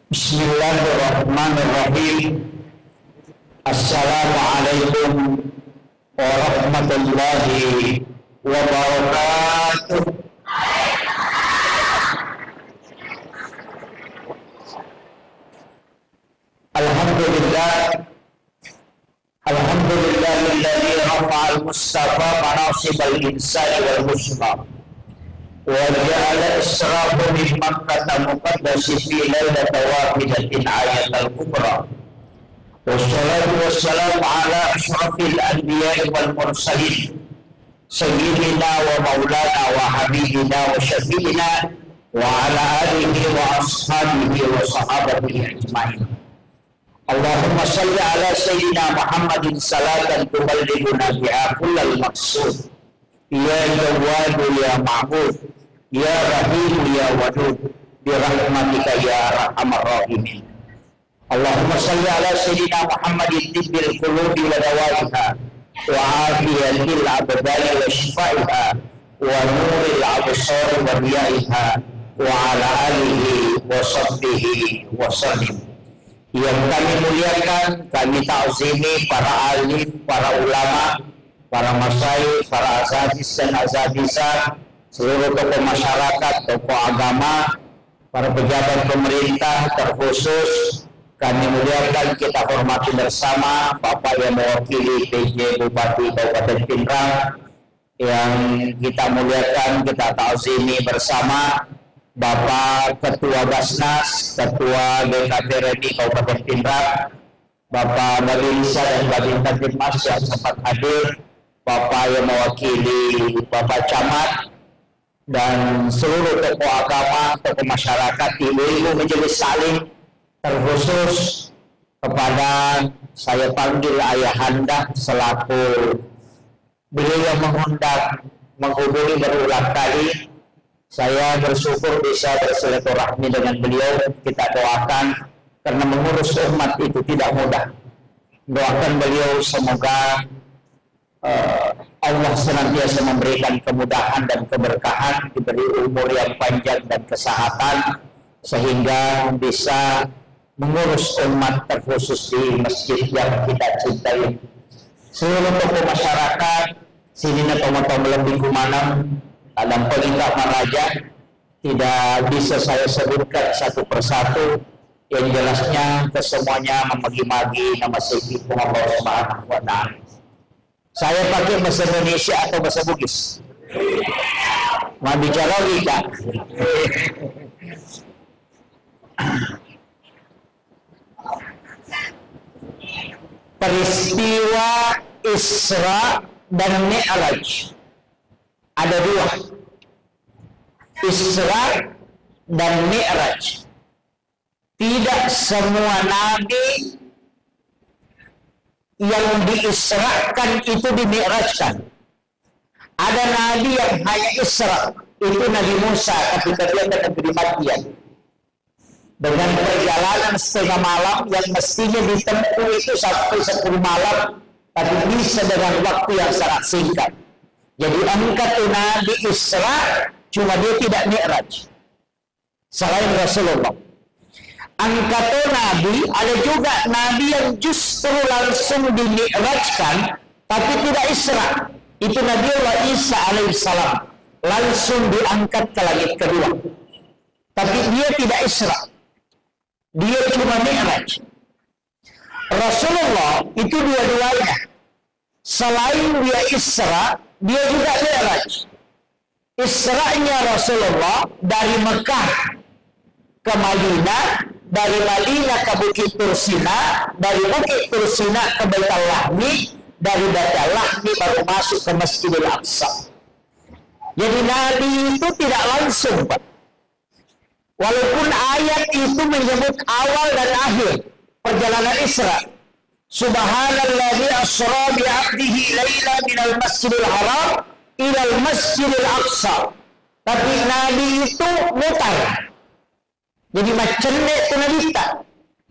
Bismillahirrahmanirrahim. Assalamualaikum warahmatullahi wabarakatuh. Alhamdulillahilladzi rafa'al mustafa manasibal insani wal husna wa ja'ala israfu min makkah muqaddasi fi lailatin wahidatin ayatal kubra. Wassalatu wassalamu ala asyrafil anbiya'i wal mursalin sayyidina wa maulana wa habibina wa syafi'ina wa ala alihi wa ashabihi wa sahabatihi ajma'in. Allahumma salli ala sayyidina Muhammadin salatan tuballighuna biha kullal maqsud. Ya Jawad ya Ma'bud, ya Rahim ya Wadud, bi rahmatika ya arhamar rahimin. Allahumma salli ala sayyidina Muhammadin tibbil qulubi wa dawaiha wa afiyatil abdani wa shifaiha wa nuril absar wa riyaiha wa ala alihi wa sahbihi wa sallim. Yang kami muliakan, kami ta'zimi para alim, para ulama, para masyayikh, para azadis dan azadisah, seluruh tokoh masyarakat, tokoh agama, para pejabat pemerintah, terkhusus kami muliakan, kita hormati bersama Bapak yang mewakili PJ Bupati Kabupaten Pindrang, yang kita muliakan, kita ta'zimi bersama Bapak Ketua Basnas, Ketua BKPRI Kabupaten Pindrang, Bapak Babinsa dan Babinsa Timmas yang sempat hadir, Bapak yang mewakili Bapak Camat, dan seluruh tokoh agama, tokoh masyarakat, ibu-ibu majelis saling, terkhusus kepada saya panggil ayahanda selaku beliau yang mengundang menghubungi berulang kali. Saya bersyukur bisa bersilaturahmi dengan beliau. Kita doakan, karena mengurus umat itu tidak mudah. Doakan beliau semoga Allah senantiasa memberikan kemudahan dan keberkahan, diberi umur yang panjang dan kesehatan, sehingga bisa mengurus umat terkhusus di masjid yang kita cintai. Seluruh tokoh masyarakat sini tomo-tomo lebih kumanam dalam peningkat raja tidak bisa saya sebutkan satu persatu, yang jelasnya kesemuanya memagi-magi nama Siti Allah Subhanahu wa Ta'ala. Saya pakai bahasa Indonesia atau bahasa Bugis? Mau bicara liga? Peristiwa Isra dan Mi'raj ada dua, Isra dan Mi'raj. Tidak semua nabi yang diisrakan itu dimi'rajkan. Ada nabi yang hanya Isra, itu Nabi Musa ketika dia ke negeri Madian dengan perjalanan setengah malam yang mestinya ditempuh itu sampai 10 malam, tapi bisa dengan waktu yang sangat singkat. Jadi angkat Nabi Isra, cuma dia tidak Mi'raj selain Rasulullah. Angkat Nabi, ada juga Nabi yang justru langsung di-Mi'rajkan tapi tidak Isra. Itu Nabi Allah Isa alaihissalam, langsung diangkat ke langit kedua, tapi dia tidak Isra, dia cuma Mi'raj. Rasulullah itu dua-duanya, selain dia Isra, dia juga Mi'raj. Isra'nya Rasulullah dari Mekah ke Madinah, dari Madinah ke Bukit Tursina, dari Bukit Tursina ke Baitul Lahmi, dari Baitul Lahmi baru masuk ke Masjidil Aqsa. Jadi Nabi itu tidak langsung, Pak. Walaupun ayat itu menyebut awal dan akhir perjalanan Isra. Subhanalladzi asra bi 'abdihi lailan minal masjidil haram ilal masjidil aqsa. Tapi Nabi itu mutar. Jadi macam itu Nabi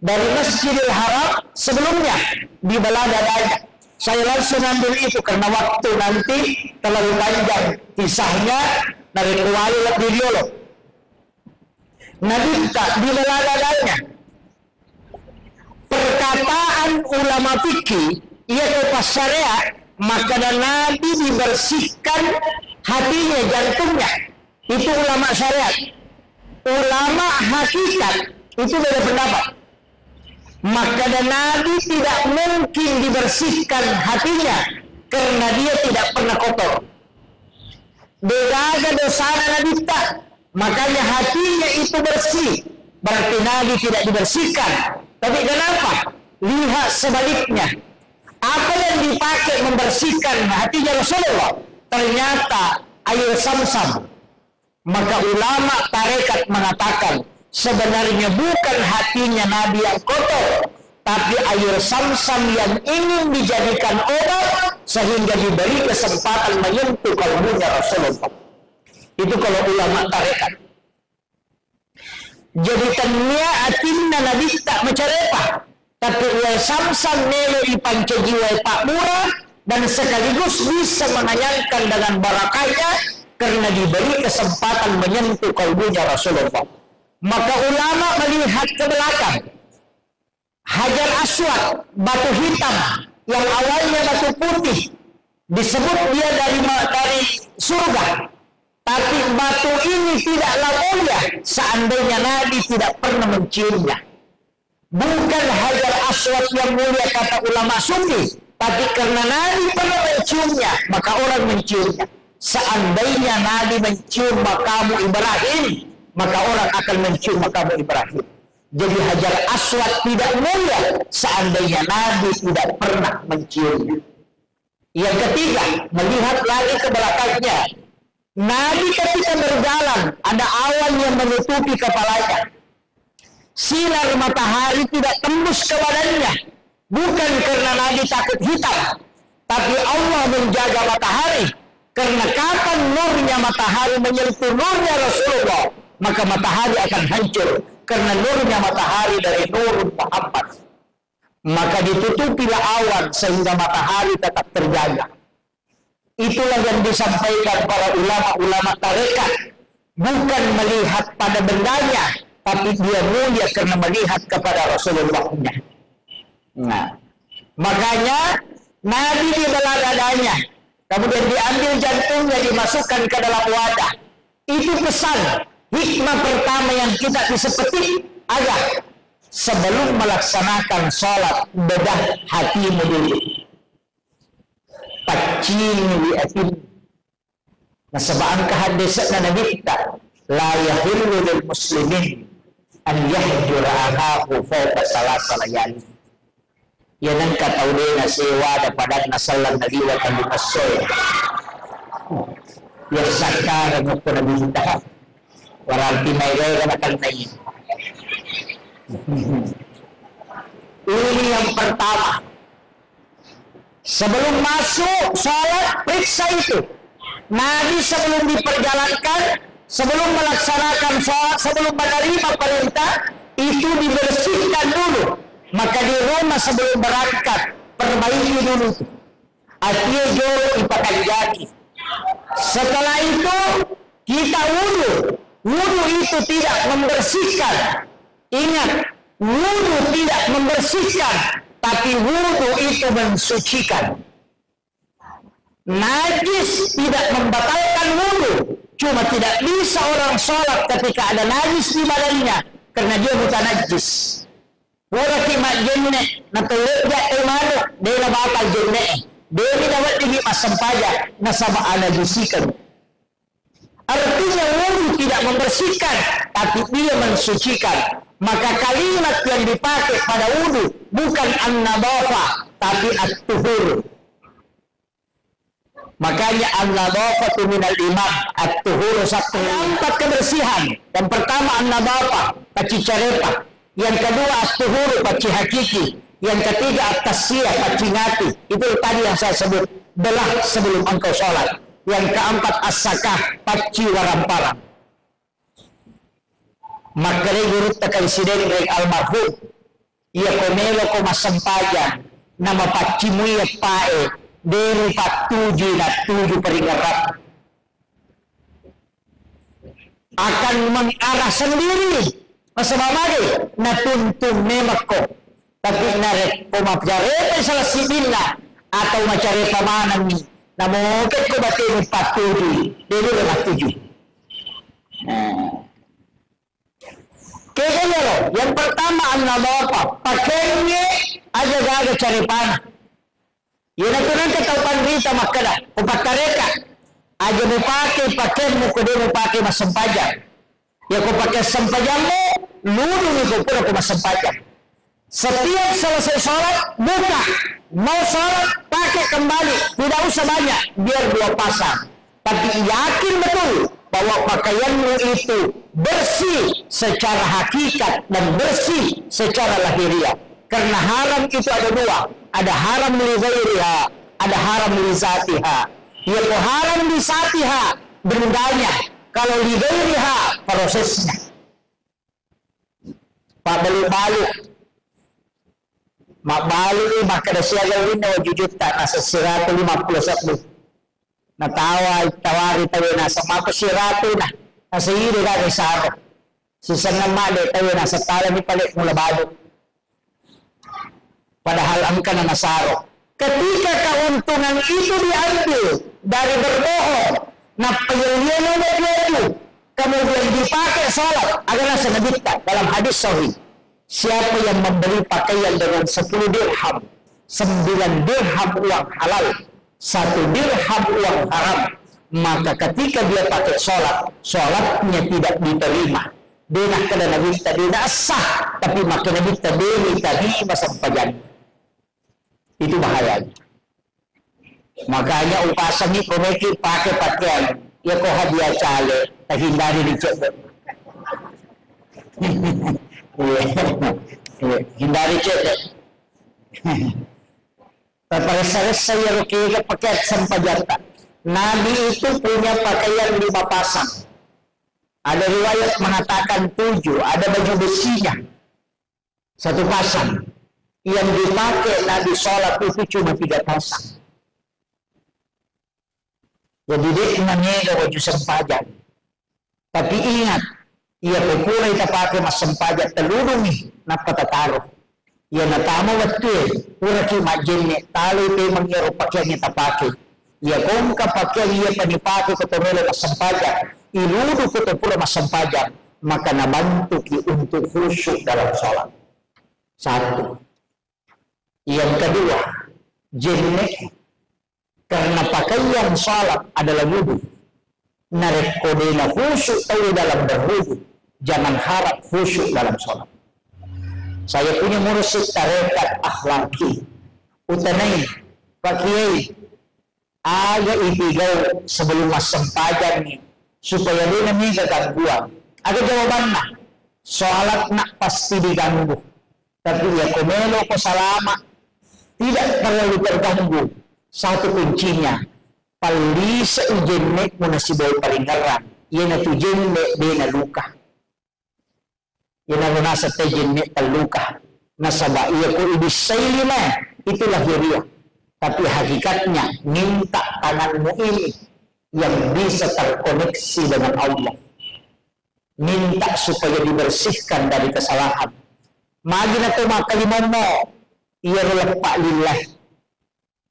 dari masjidil haram sebelumnya di belah dadanya. Saya langsung ambil itu karena waktu nanti terlalu panjang kisahnya dari kuali lebih dulu. Nabi tak di belah dadanya perkataan ulama fikih ia pas syariat, maka Nabi dibersihkan hatinya, jantungnya. Itu ulama syariat. Ulama hakikat itu beda pendapat. Maka Nabi tidak mungkin dibersihkan hatinya karena dia tidak pernah kotor. Beda dosa Nabi tak. Makanya hatinya itu bersih. Berarti Nabi tidak dibersihkan. Tapi kenapa? Lihat sebaliknya. Apa yang dipakai membersihkan hatinya Rasulullah? Ternyata air Sam-Sam. Maka ulama tarekat mengatakan sebenarnya bukan hatinya Nabi yang kotor, tapi air Sam-Sam yang ingin dijadikan obat sehingga diberi kesempatan menyentuh kalbunya Rasulullah. Itu kalau ulama tarekat. Jadi tanya atinna Nabi tak mencerepah, tapi air Sam-Sam nelo ipanca jiwa pak murah dan sekaligus bisa menanyangkan dengan barakahnya karena diberi kesempatan menyentuh kalbunya Rasulullah. Maka ulama melihat ke belakang. Hajar Aswad, batu hitam yang awalnya batu putih, disebut dia dari surga. Tapi batu ini tidaklah mulia seandainya Nabi tidak pernah menciumnya. Bukan Hajar Aswad yang mulia kata ulama sufi, tapi karena Nabi pernah menciumnya, maka orang menciumnya. Seandainya Nabi mencium makamu Ibrahim, maka orang akan mencium makamu Ibrahim. Jadi Hajar Aswad tidak mulia seandainya Nabi tidak pernah menciumnya. Yang ketiga, melihat lagi ke belakangnya. Nabi ketika berjalan, ada awan yang menutupi kepalanya. Sinar matahari tidak tembus ke badannya. Bukan karena Nabi takut hitam, tapi Allah menjaga matahari. Karena kapan nurnya matahari menyentuh nurnya Rasulullah, maka matahari akan hancur. Karena nurnya matahari dari nur Muhammad. Maka ditutupilah awan sehingga matahari tetap terjaga. Itulah yang disampaikan para ulama-ulama tarekat. Bukan melihat pada bendanya, tapi dia mulia karena melihat kepada Rasulullah-nya. Nah, makanya Nabi dibelah dadanya, kemudian diambil jantungnya, dimasukkan ke dalam wadah. Itu pesan hikmah pertama yang kita bisa petik agar sebelum melaksanakan sholat bedah hatimu dulu. Pacini wi'atin. Nah, sebab kehadisan Nabi kita la yahillu lil muslimin an yahjura akahu fawqa salasa layali. Ya nan kataw din sewa da padat na salang Nabi wa kalimasoy. Ya sakar mo ko Nabi kita. Waranti may gaya akan naik. Ini yang pertama. Sebelum masuk sholat, periksa itu. Nabi sebelum diperjalankan, sebelum melaksanakan sholat, sebelum menerima perintah, itu dibersihkan dulu. Maka di rumah sebelum berangkat, perbaiki dulu. Artinya jauh ipakan jadi. Setelah itu, kita wudu. Wudu itu tidak membersihkan. Ingat, wudu tidak membersihkan, tapi wudu itu mensucikan. Najis tidak membatalkan wudu. Cuma tidak bisa orang sholat ketika ada najis di badannya, karena dia bukan najis. Pura kimak jenne, natulog imano, dia batal jenne. Dia dapat ini masam pajak, nasaba anajisikan. Artinya wudu tidak membersihkan, tapi dia mensucikan. Maka kalimat yang dipakai pada wudu bukan an-nadhafah, tapi at-tuhur. Makanya an-nadhafatu minal iman, at-tuhur satu. Empat kebersihan. Yang pertama an-nadhafah, paci carepa. Yang kedua at-tuhur, paci hakiki. Yang ketiga at-tasfiyah, paci ngati. Itu tadi yang saya sebut, belah sebelum engkau sholat. Yang keempat as-sakah, paci waramparang. Makanya gurut presiden dari almarhum, ia komelo ko masampajan, nama pacimu ia pae, dari patuji na tuju peringarat. Akan mengarah sendiri, masabamade, na tuntun nemak ko. tapi narek ko macarepa salah sibila atau macarepa mana ni namun ko batin patuju dulu lah tuju. Kaya loh, yang pertama anda apa? Pakainya aja gaga carepana. Yan ako nang kataupan rita makada. Kupakareka. Aja mo pakai mo kude mo pakai masampajan. Ya ko pakai sampajan mo, ludo ni ko pura ko masampajan. Setiap selesai sholat, buka. Mau sholat, pakai kembali. Tidak usah banyak, biar 2 pasang. Tapi yakin betul bahwa pakaianmu itu bersih secara hakikat dan bersih secara lahiriah. Karena haram itu ada 2. Ada haram li ghairiha, ada haram li zatiha. Ya ko haram li zatiha bendanya, kalau li ghairiha prosesnya. Pak balik mak balik ni maka dah siaga ini wajud tak nasa 151. Na tawari tayo nasa mako siratu na nasa iri ka ni saro. Sisa nama de tayo nasa tala ni palit mula balik. Padahal angka na nasaro. Ketika keuntungan itu diambil dari berbohong, na payaliano na itu, kemudian dipakai sholat, adalah senabitkan dalam hadis sahih. Siapa yang membeli pakaian dengan 10 dirham, 9 dirham uang halal, 1 dirham uang haram, maka ketika dia pakai sholat, sholatnya tidak diterima. Dia nak kena nabi tadi tidak sah, tapi maka nabi tadi tadi masampajan. Itu bahayanya. Makanya upasan ni komeki pakai pakaian ya ko hadiah cale tak hindari dicek. Hindari cek. Pada saya kira pakaian sampajata. Nabi itu punya pakaian 5 pasang. Ada riwayat mengatakan 7, ada baju besinya 1 pasang. Yang dipakai Nabi sholat itu cuma 3 pasang. Jadi dia menega baju sempajan. Tapi ingat, ia pupura kita pakai mas sempajan telurung nih, napa taruh. Ia natama waktu, pura ki majinnya, tali pe mengiru pakaian kita pakai. Ia kongka pakaian ia panipake ketomelo mas sempajan. Iludu ketopura mas sempajan, maka nabantu ki untuk khusyuk dalam sholat. 1. Yang kedua, jenek karena pakaian salat adalah wudu. Narek kodena khusyuk tahu dalam berwudu. Jangan harap khusyuk dalam salat. Saya punya mursyid tarekat akhlaki. Utanai, Pak Kiai, agak ipigau sebelum mas sempajan nih, supaya dia namanya gangguan. Ada jawabannya, salat nak pasti diganggu. Tapi ya komelo ko salama. Tidak terlalu terganggu. 1 kuncinya, palisa ujenek muna si boy palingaran. Yan na tujenek de na luka. Yan na nasa tujenek taluka. Nasaba iya ko ibisay lima. Itu lahiriah. Tapi hakikatnya, minta tanganmu ini yang bisa terkoneksi dengan Allah. Minta supaya dibersihkan dari kesalahan. Magi na ito makalimuan ia lepak lillah.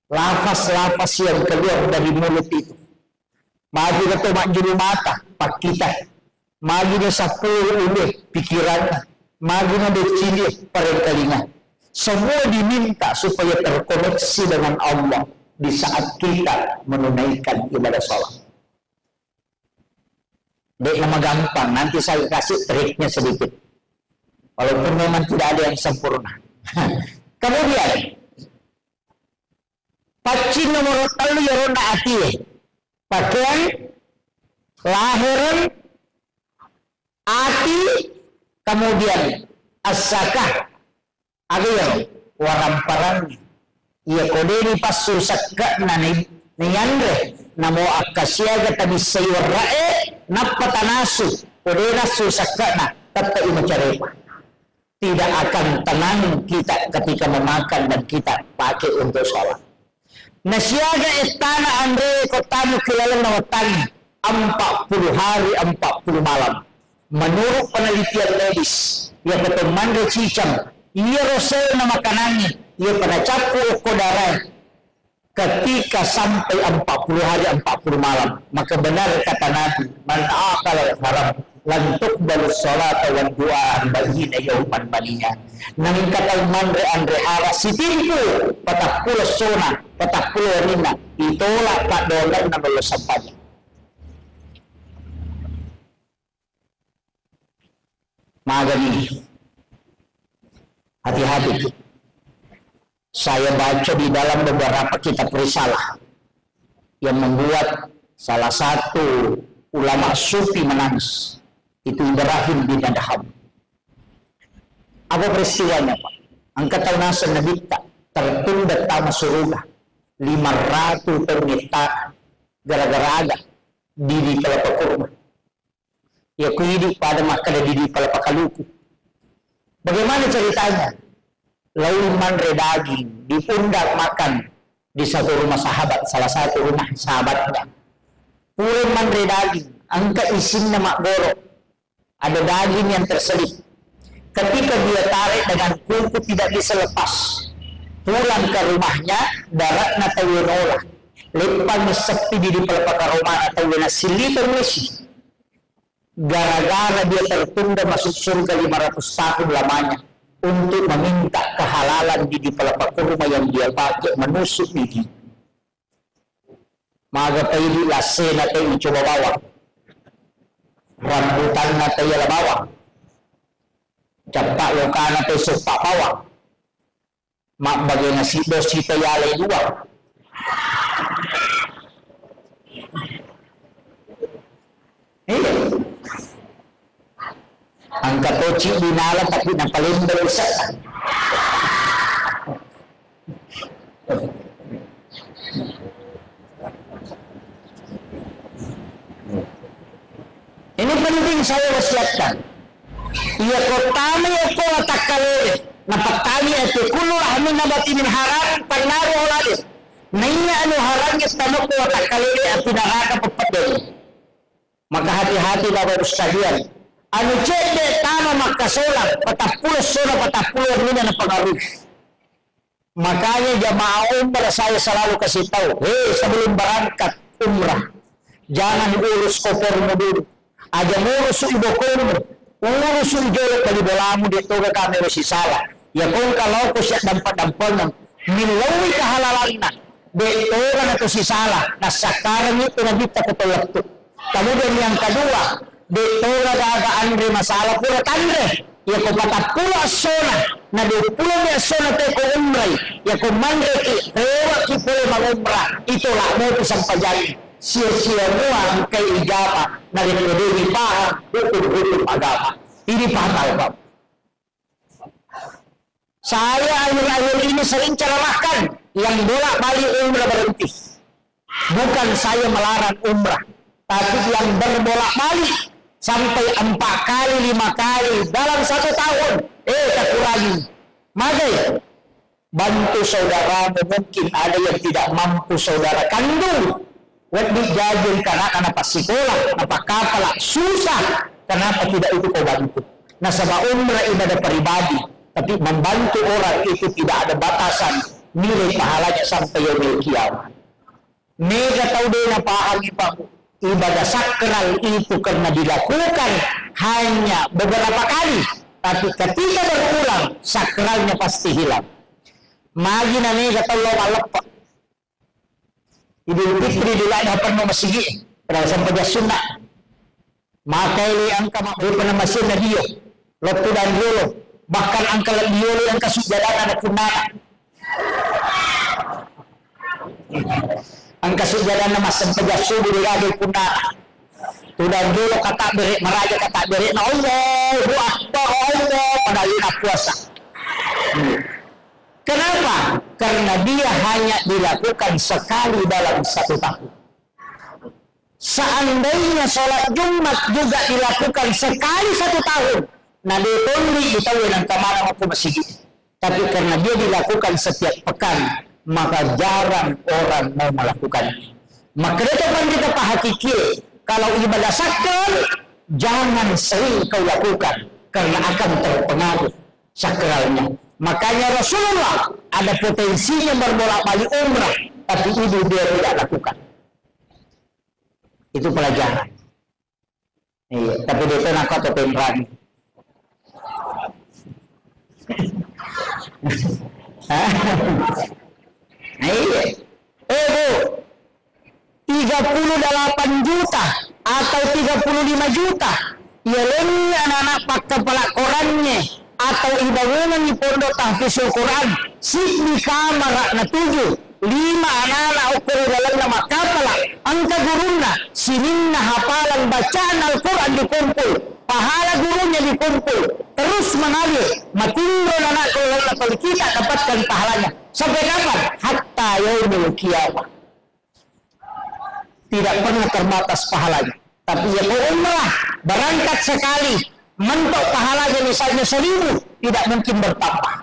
Lafaz-lafaz yang keluar dari mulut itu. Magi na ito makjulu mata, pak kita. Magi na sapul ulit, pikirannya. Magi na becili, parengkalingan. Semua diminta supaya terkoneksi dengan Allah di saat kita menunaikan ibadah sholat. Dek nama gampang, nanti saya kasih triknya sedikit. Walaupun memang tidak ada yang sempurna. Kemudian, pacin nomor 3 ya ronda hati. Pakaian, lahiran, hati, kemudian as-sakah. Ada yang waramparang. Ia kode ni pasu sakak na niyandre. Namo akasyaga tabi sayur rae, napatanasu. Kode na susakak na, tata imacarepa. Tidak akan tenang kita ketika memakan dan kita pakai untuk sholat. Nasiaga istana Andre kotamu kilalan nawatan 40 hari 40 malam. Menurut penelitian medis yang berteman cicam ia rosel na makanannya, ia pada capu kodarai. Ketika sampai 40 hari 40 malam, maka benar kata Nabi, man akal haram lan tuqbalu sholata wa du'a bayyina yauman baniya. Nang kata mandre andre hara sitimpu patah puluh sona, patah puluh rina, itolak pak dolar na balo sampanya. Magani, hati-hati. Saya baca di dalam beberapa kitab risalah yang membuat salah satu ulama sufi menangis, itu Ibrahim bin Adham. Apa peristiwanya, Pak? Angkat tahun nasa nabita tertunda tama surga 500 tahun gara-gara aga di palapa kurma. Ya kuidi pada makada di palapa kaluku. Bagaimana ceritanya? Lalu mandre daging dipundak makan di satu rumah sahabat, salah satu rumah sahabatnya. Pulang mandre daging, angka isinya mak goro, ada daging yang terselip. Ketika dia tarik dengan kuku tidak bisa lepas, pulang ke rumahnya, daratnya tawinola, lepasnya sepi di pelapaka rumah atau wena siliter mesi. Gara-gara dia tertunda masuk surga 500 tahun lamanya, untuk meminta kehalalan di pelapak kurma yang dia pakai menusuk gigi. Maka tayo lasena tayo coba bawa, rambutan na tayo bawa, capak lokana tayo sopak bawa, mak bagay na si tayo alay dua. Ang katochi dinala tapi napalimbal isa. Ini penting saya wasiatkan. Ia kotami ako atakalele. Napatali ati kulo amin nabati min haram panaro olade. Naiya anu harangnya tanok ko atakalele at pinaraka papadali. Maka hati-hati bapak sekalian. Anu cede tama makasolang patapulo sola patapulo rina na pengaruh. Makanya jamaah umrah saya selalu kasih tahu, sebelum berangkat umrah jangan urus kopermu dulu, aja ngurus ibu komu, urus jolok bali bolamu dia toga kami masih salah. Ya kung kalau ko siya dampat-dampal ng milawi kahalalanna, betoga na to si salah, nasakaran ito na bita ko to. Kemudian yang kedua, betoga daga andre masalah pura tandre, ya ko patapula sona, na dupula niya sona te ko umray, ya ko mandre ki, ewa ki pula mag-umrah, ito lang mo isang pajali, siya mo ang kay igama, na rinudini pa, hukum agama. Ini fatal, Pak. Saya akhir-akhir ini sering ceramahkan, yang bolak-balik umrah berhenti. Bukan saya melarang umrah, tapi yang berbolak-balik sampai 4 kali, 5 kali dalam 1 tahun, tak kurangi. Maka bantu saudaramu, mungkin ada yang tidak mampu saudara kandung. Wad dijajin karena pas sekolah, apa kapala susah. Kenapa tidak itu kau bantu? Nah, sebab umrah ibadah pribadi, tapi membantu orang itu tidak ada batasan nilai pahalanya sampai yaumil kiamat. Mega tahu dia pahami Pak. Ibadah sakral itu karena dilakukan hanya beberapa kali, tapi ketika berulang sakralnya pasti hilang. Magi na mega tahu lo alap. Idul Fitri diladapan mo masigi pada sampai sunnah. Maka ini angka makhluk na masih na diyo, lotu dan diyo, bahkan angka diyo yang kasujadana na kunana. Ang kasujadana na mas sampai subuh dilagay kunana. Tudang diyo kata beri meraja kata beri na Allahu Akbar Allah padahal na puasa. Kenapa? Karena dia hanya dilakukan sekali dalam 1 tahun. Seandainya sholat Jumat juga dilakukan sekali 1 tahun, nah dia tuli ditawin ang kamana aku masjid. Tapi karena dia dilakukan setiap pekan, maka jarang orang mau melakukannya. Maka itu kan kita hakiki, kalau ibadah sakral jangan sering kau lakukan karena akan terpengaruh sakralnya. Makanya Rasulullah ada potensinya berbolak-balik umrah, tapi itu dia tidak lakukan. Itu pelajaran. Iya, tapi dia nak atau penrani. Iya. Bu, 38 juta atau 35 juta. Ya lain anak-anak pak kepala korannya atau ibangunan di pondok tahfizul Quran. Sik kamar na 7, 5 anak-anak ukur dalam nama kapala. Angka guruna, sininna hafalan bacaan Al-Quran dikumpul. Pahala gurunya dikumpul. Terus mengalir. Matindro anak kalau kita dapatkan pahalanya. Sampai kapan? Hatta yaumul qiyamah. Tidak pernah terbatas pahalanya. Tapi yang umrah berangkat sekali mentok pahalanya misalnya 1.000 tidak mungkin bertambah.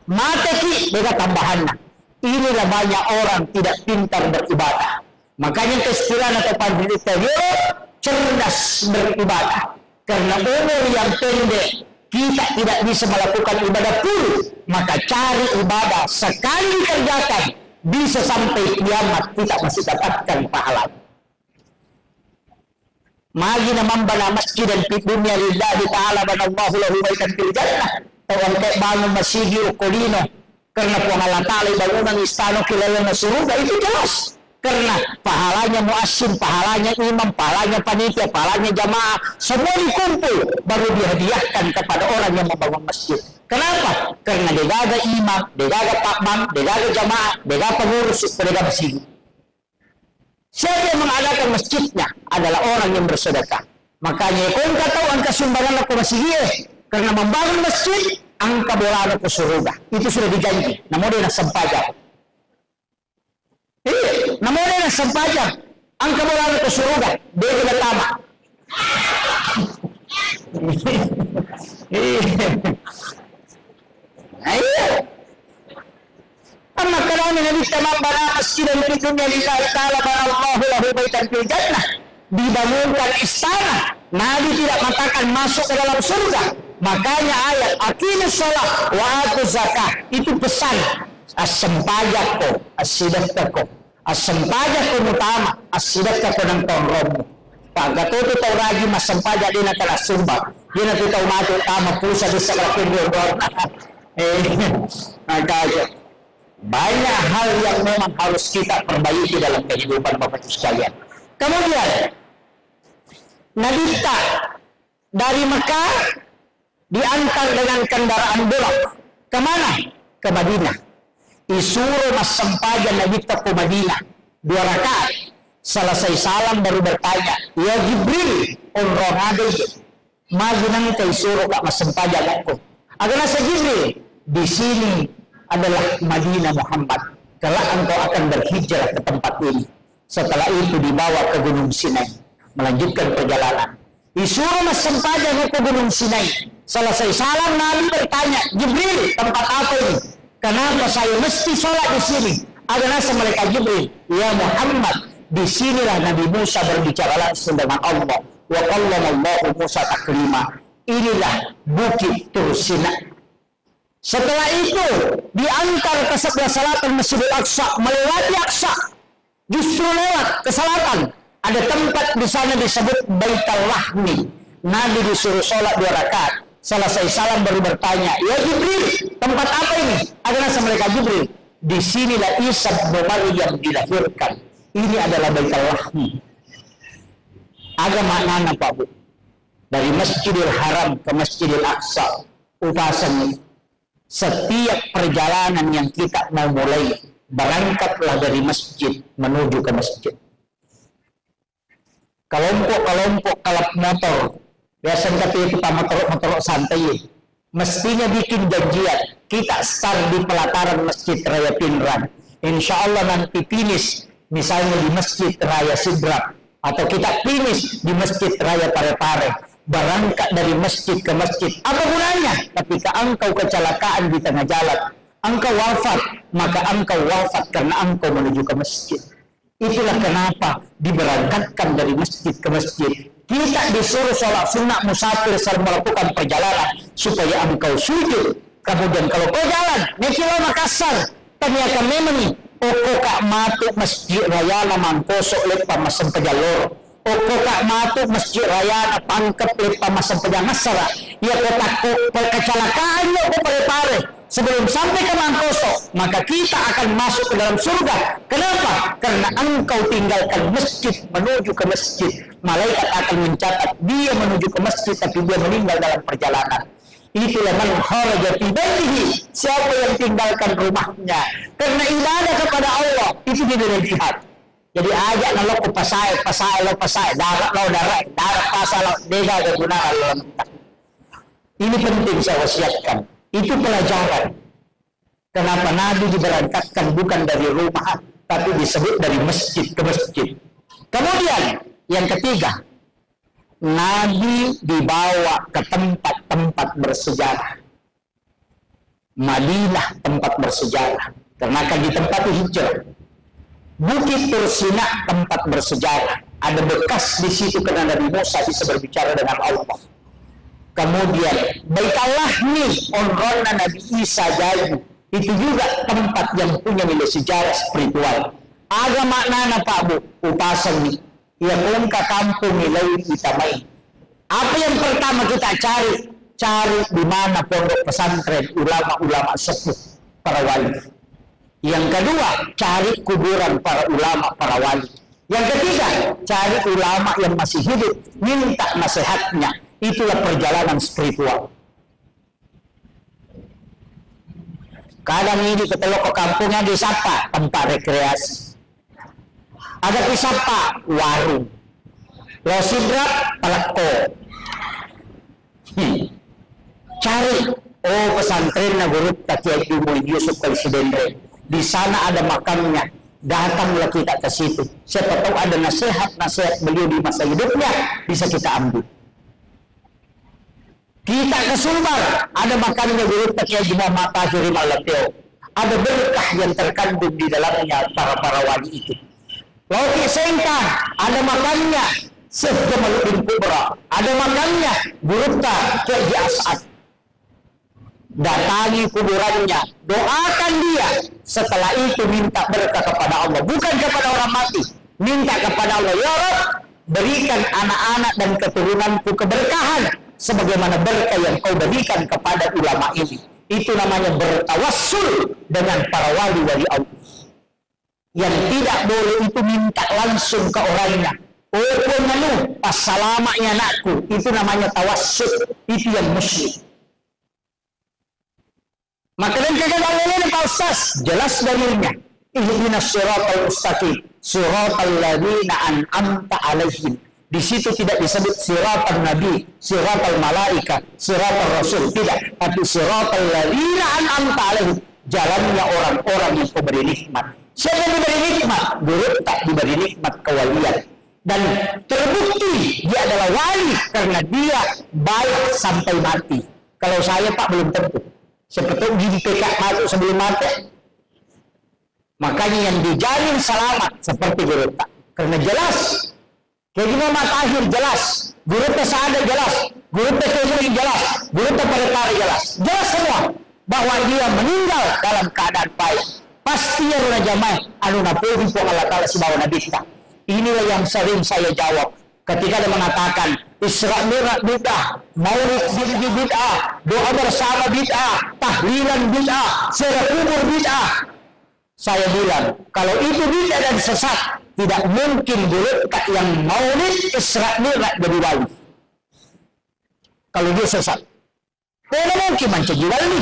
Mateki beda tambahannya. Inilah banyak orang tidak pintar beribadah. Makanya keistilahan atau pandiriya cerdas beribadah. Karena umur yang pendek kita tidak bisa melakukan ibadah full. Maka cari ibadah sekali kerjakan bisa sampai kiamat kita masih dapatkan pahala. Magi naman bana masjidan fi dunya lillahi ta'ala banallahu lahu baitan fil jannah. Tawang kayak bangun masjid Ukolino karena Allah Ta'ala bangunan istana kilala na surga itu jelas. Karena pahalanya muazzin, pahalanya imam, pahalanya panitia, pahalanya jamaah semua dikumpul baru dihadiahkan kepada orang yang membangun masjid. Kenapa? Karena dia jaga imam, dia jaga pakmam, dia jaga jamaah, dia jaga pengurus, dia jaga masjid. Siapa yang mengadakan masjidnya adalah orang yang bersedekah. Makanya kau enggak tahu angka sumbangan ke masjid, karena membangun masjid angka bola ke surga. Itu sudah dijanji. Namun dia nak sempajak. Iya, namun dia nak sempajak. Angka bola ke surga. Dia tidak tamat. Iya. Amma kalami Nabi tamam bana masjidan fi dunya lillahi ta'ala banallahu lahu baitan fil jannah. Dibangunkan istana. Nabi tidak mengatakan masuk ke dalam surga. Makanya ayat aqimus shalah wa atuz zakah itu pesan as-sempajako, as-sidaqako. As-sempajako utama, as-sidaqako ng tawromo. Pag katuto taw raji mas sempajak din na kala sumba. Yun na taw mato tama pusa di sa kalapin agak banyak hal yang memang harus kita perbaiki dalam kehidupan Bapak Ibu sekalian. Kemudian Nabi dari Mekah diantar dengan kendaraan bulak kemana? Ke Madinah. Disuruh mas sempajan Nabi ke Madinah 2 rakaat. Selesai salam baru bertanya, ya Jibril, umroh ada maju nanti disuruh kak mas sempajan aku. Adalah Jibril di sini adalah Madinah Muhammad. Kelak engkau akan berhijrah ke tempat ini. Setelah itu dibawa ke Gunung Sinai, melanjutkan perjalanan. Disuruh mas sempajan ke Gunung Sinai. Selesai salam Nabi bertanya, Jibril, tempat apa ini? Kenapa saya mesti sholat di sini? Adalah malaikat Jibril, ya Muhammad, di sinilah Nabi Musa berbicara langsung dengan Allah. Wa qallamallahu Musa taklima. Inilah bukit Tur Sinai. Setelah itu diantar ke sebelah selatan Masjidil Aqsa, melewati Aqsa, justru lewat ke selatan ada tempat di sana disebut Baitul Lahmi. Nabi disuruh sholat 2 rakaat. Selesai salam baru bertanya, ya Jibril, tempat apa ini? Adalah mereka Jibril. Di sinilah Isa bin Maryam dilahirkan. Ini adalah Baitul Lahmi. Ada maknanya Pak Bu. Dari Masjidil Haram ke Masjidil Aqsa, upasannya. Setiap perjalanan yang kita mau mulai, berangkatlah dari masjid menuju ke masjid. Kelompok-kelompok kalap motor, biasanya itu motor santai, mestinya bikin janjian. Kita start di pelataran Masjid Raya Pinran. Insya Allah nanti finish misalnya di Masjid Raya Sidrap, atau kita finish di Masjid Raya Parepare. Berangkat dari masjid ke masjid. Apa gunanya? Ketika engkau kecelakaan di tengah jalan, engkau wafat, maka engkau wafat karena engkau menuju ke masjid. Itulah kenapa diberangkatkan dari masjid ke masjid. Kita disuruh sholat sunnah musafir serta melakukan perjalanan supaya engkau sujud Kemudian kalau kau jalan, Nekilo Makassar, ternyata memang oko kak matu masjid raya na mangkosok lepa masam pejalor. Oko kak matu masjid raya na pangkep lepa masam pejangasara. Ya kotaku kecelakaan yo ko pare-pare. Sebelum sampai ke mangkosok, maka kita akan masuk ke dalam surga. Kenapa? Karena engkau tinggalkan masjid menuju ke masjid. Malaikat akan mencatat dia menuju ke masjid tapi dia meninggal dalam perjalanan. Itulah man kharaja fi baitihi, siapa yang tinggalkan rumahnya karena ibadah kepada Allah, itu dia jihad. Jadi ajak nalok ke pasai darat pasal dega ke guna Allah. Ini penting saya wasiatkan. Itu pelajaran. Kenapa Nabi diberangkatkan bukan dari rumah, tapi disebut dari masjid ke masjid. Kemudian yang ketiga, Nabi dibawa ke tempat-tempat bersejarah. Madinah tempat bersejarah. Karena akan ditempati hijrah. Bukit Tursina tempat bersejarah. Ada bekas di situ karena Nabi Musa bisa berbicara dengan Allah. Kemudian Baitullah nih onrona Nabi Isa Jayu. Itu juga tempat yang punya nilai sejarah spiritual. Ada maknanya Pak Bu, upasan nih. Yang ke kampung nilai kita main. Apa yang pertama kita cari di mana pondok pesantren ulama-ulama sepuh para wali. Yang kedua, cari kuburan para ulama para wali. Yang ketiga, cari ulama yang masih hidup, minta nasihatnya. Itulah perjalanan spiritual. Kadang ini ketelok ke kampungnya disapa tempat rekreasi. Ada kisapa warung, losidrak palako. Cari pesantren na guru Kiai Yusuf Kalsidendre. Di sana ada makamnya. Datanglah kita ke situ. Siapa tahu ada nasihat beliau di masa hidupnya bisa kita ambil. Kita ke Sumbar, ada makamnya guru Kiai Muhammad Tahir Malateo. Ada berkah yang terkandung di dalamnya para wali itu. Lalu Sengkang, ada makamnya Syekh Jamaluddin Kubra, ada makamnya Gurupta Kiai As'ad. Datangi kuburannya, doakan dia. Setelah itu minta berkah kepada Allah, bukan kepada orang mati. Minta kepada Allah, ya Rabb, berikan anak-anak dan keturunanku keberkahan sebagaimana berkah yang kau berikan kepada ulama ini. Itu namanya bertawassul dengan para wali-wali Allah. Yang tidak boleh itu minta langsung ke orangnya. Oh pengeluh, pas salamanya anakku. Itu namanya tawassul. Itu yang musyrik. Maka dan kata Allah ini Pak Ustaz, jelas dalilnya. Ihdinas siratal mustaqim, siratal ladzina an'amta alaihim. Di situ tidak disebut siratal nabi, siratal malaika, siratal rasul, tidak. Tapi siratal ladzina an'amta alaihim, jalannya orang-orang yang memberi nikmat. Siapa yang diberi nikmat? Guru tak diberi nikmat kewalian. Dan terbukti dia adalah wali karena dia baik sampai mati. Kalau saya Pak belum tentu. Seperti gigi PK masuk sebelum mati. Makanya yang dijamin selamat seperti guru tak. Karena jelas. Kayak gimana Tahir jelas. Guru tak sadar jelas. Guru tak kejadian jelas. Guru tak pada jelas. Jelas semua. Bahwa dia meninggal dalam keadaan baik. Pasti ya runa jamaah anu napuhi po Allah Ta'ala si bawa Nabi kita. Inilah yang sering saya jawab ketika dia mengatakan Isra Mi'raj bid'ah, Maulid bid'ah, doa bersama bid'ah, tahlilan bid'ah, ziarah kubur bid'ah. Saya bilang kalau itu bid'ah dan sesat, tidak mungkin berkat yang Maulid Isra Mi'raj jadi wali. Kalau dia sesat, tidak mungkin menjadi wali.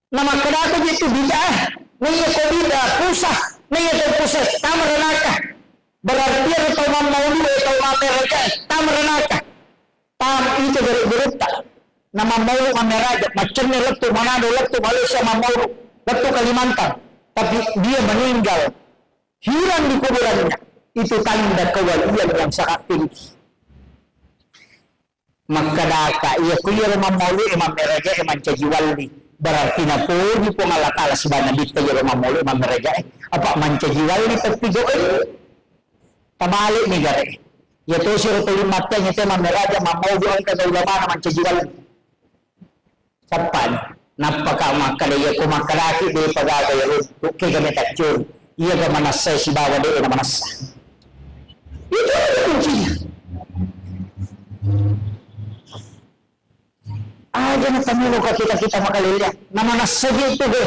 Nama kenapa itu bid'ah? Naya kebida, pusah, naya terpusat, tamrenaka. Berarti atau maulid atau mereka, tamrenaka. Tam itu dari berita. Nama maulid mereka, macamnya letu Manado, letu Malaysia, maulid, letu Kalimantan. Tapi dia meninggal, hilang di kuburannya. Itu tanda kewalian yang sangat tinggi. Maka daka, ia kuya rumah maulid, imam mereka, imam cajiwali. Berarti napuhi po Allah Ta'ala si Bana Bita yung mamuli, mamerega apa mancajiwal ni pagpigoy tabalik ni gare yato si rotulin matya niya mamerega mamaubi ang kagaulama na mancajiwal sapan Napaka maka dia ko makalaki dia pagagay runtuk kay kami takjur. Iya ga manasay si bawa dia na manasa. Itu ada kuncinya. Aja na tamilo ka kita makalilya. Na manasa gitu ge.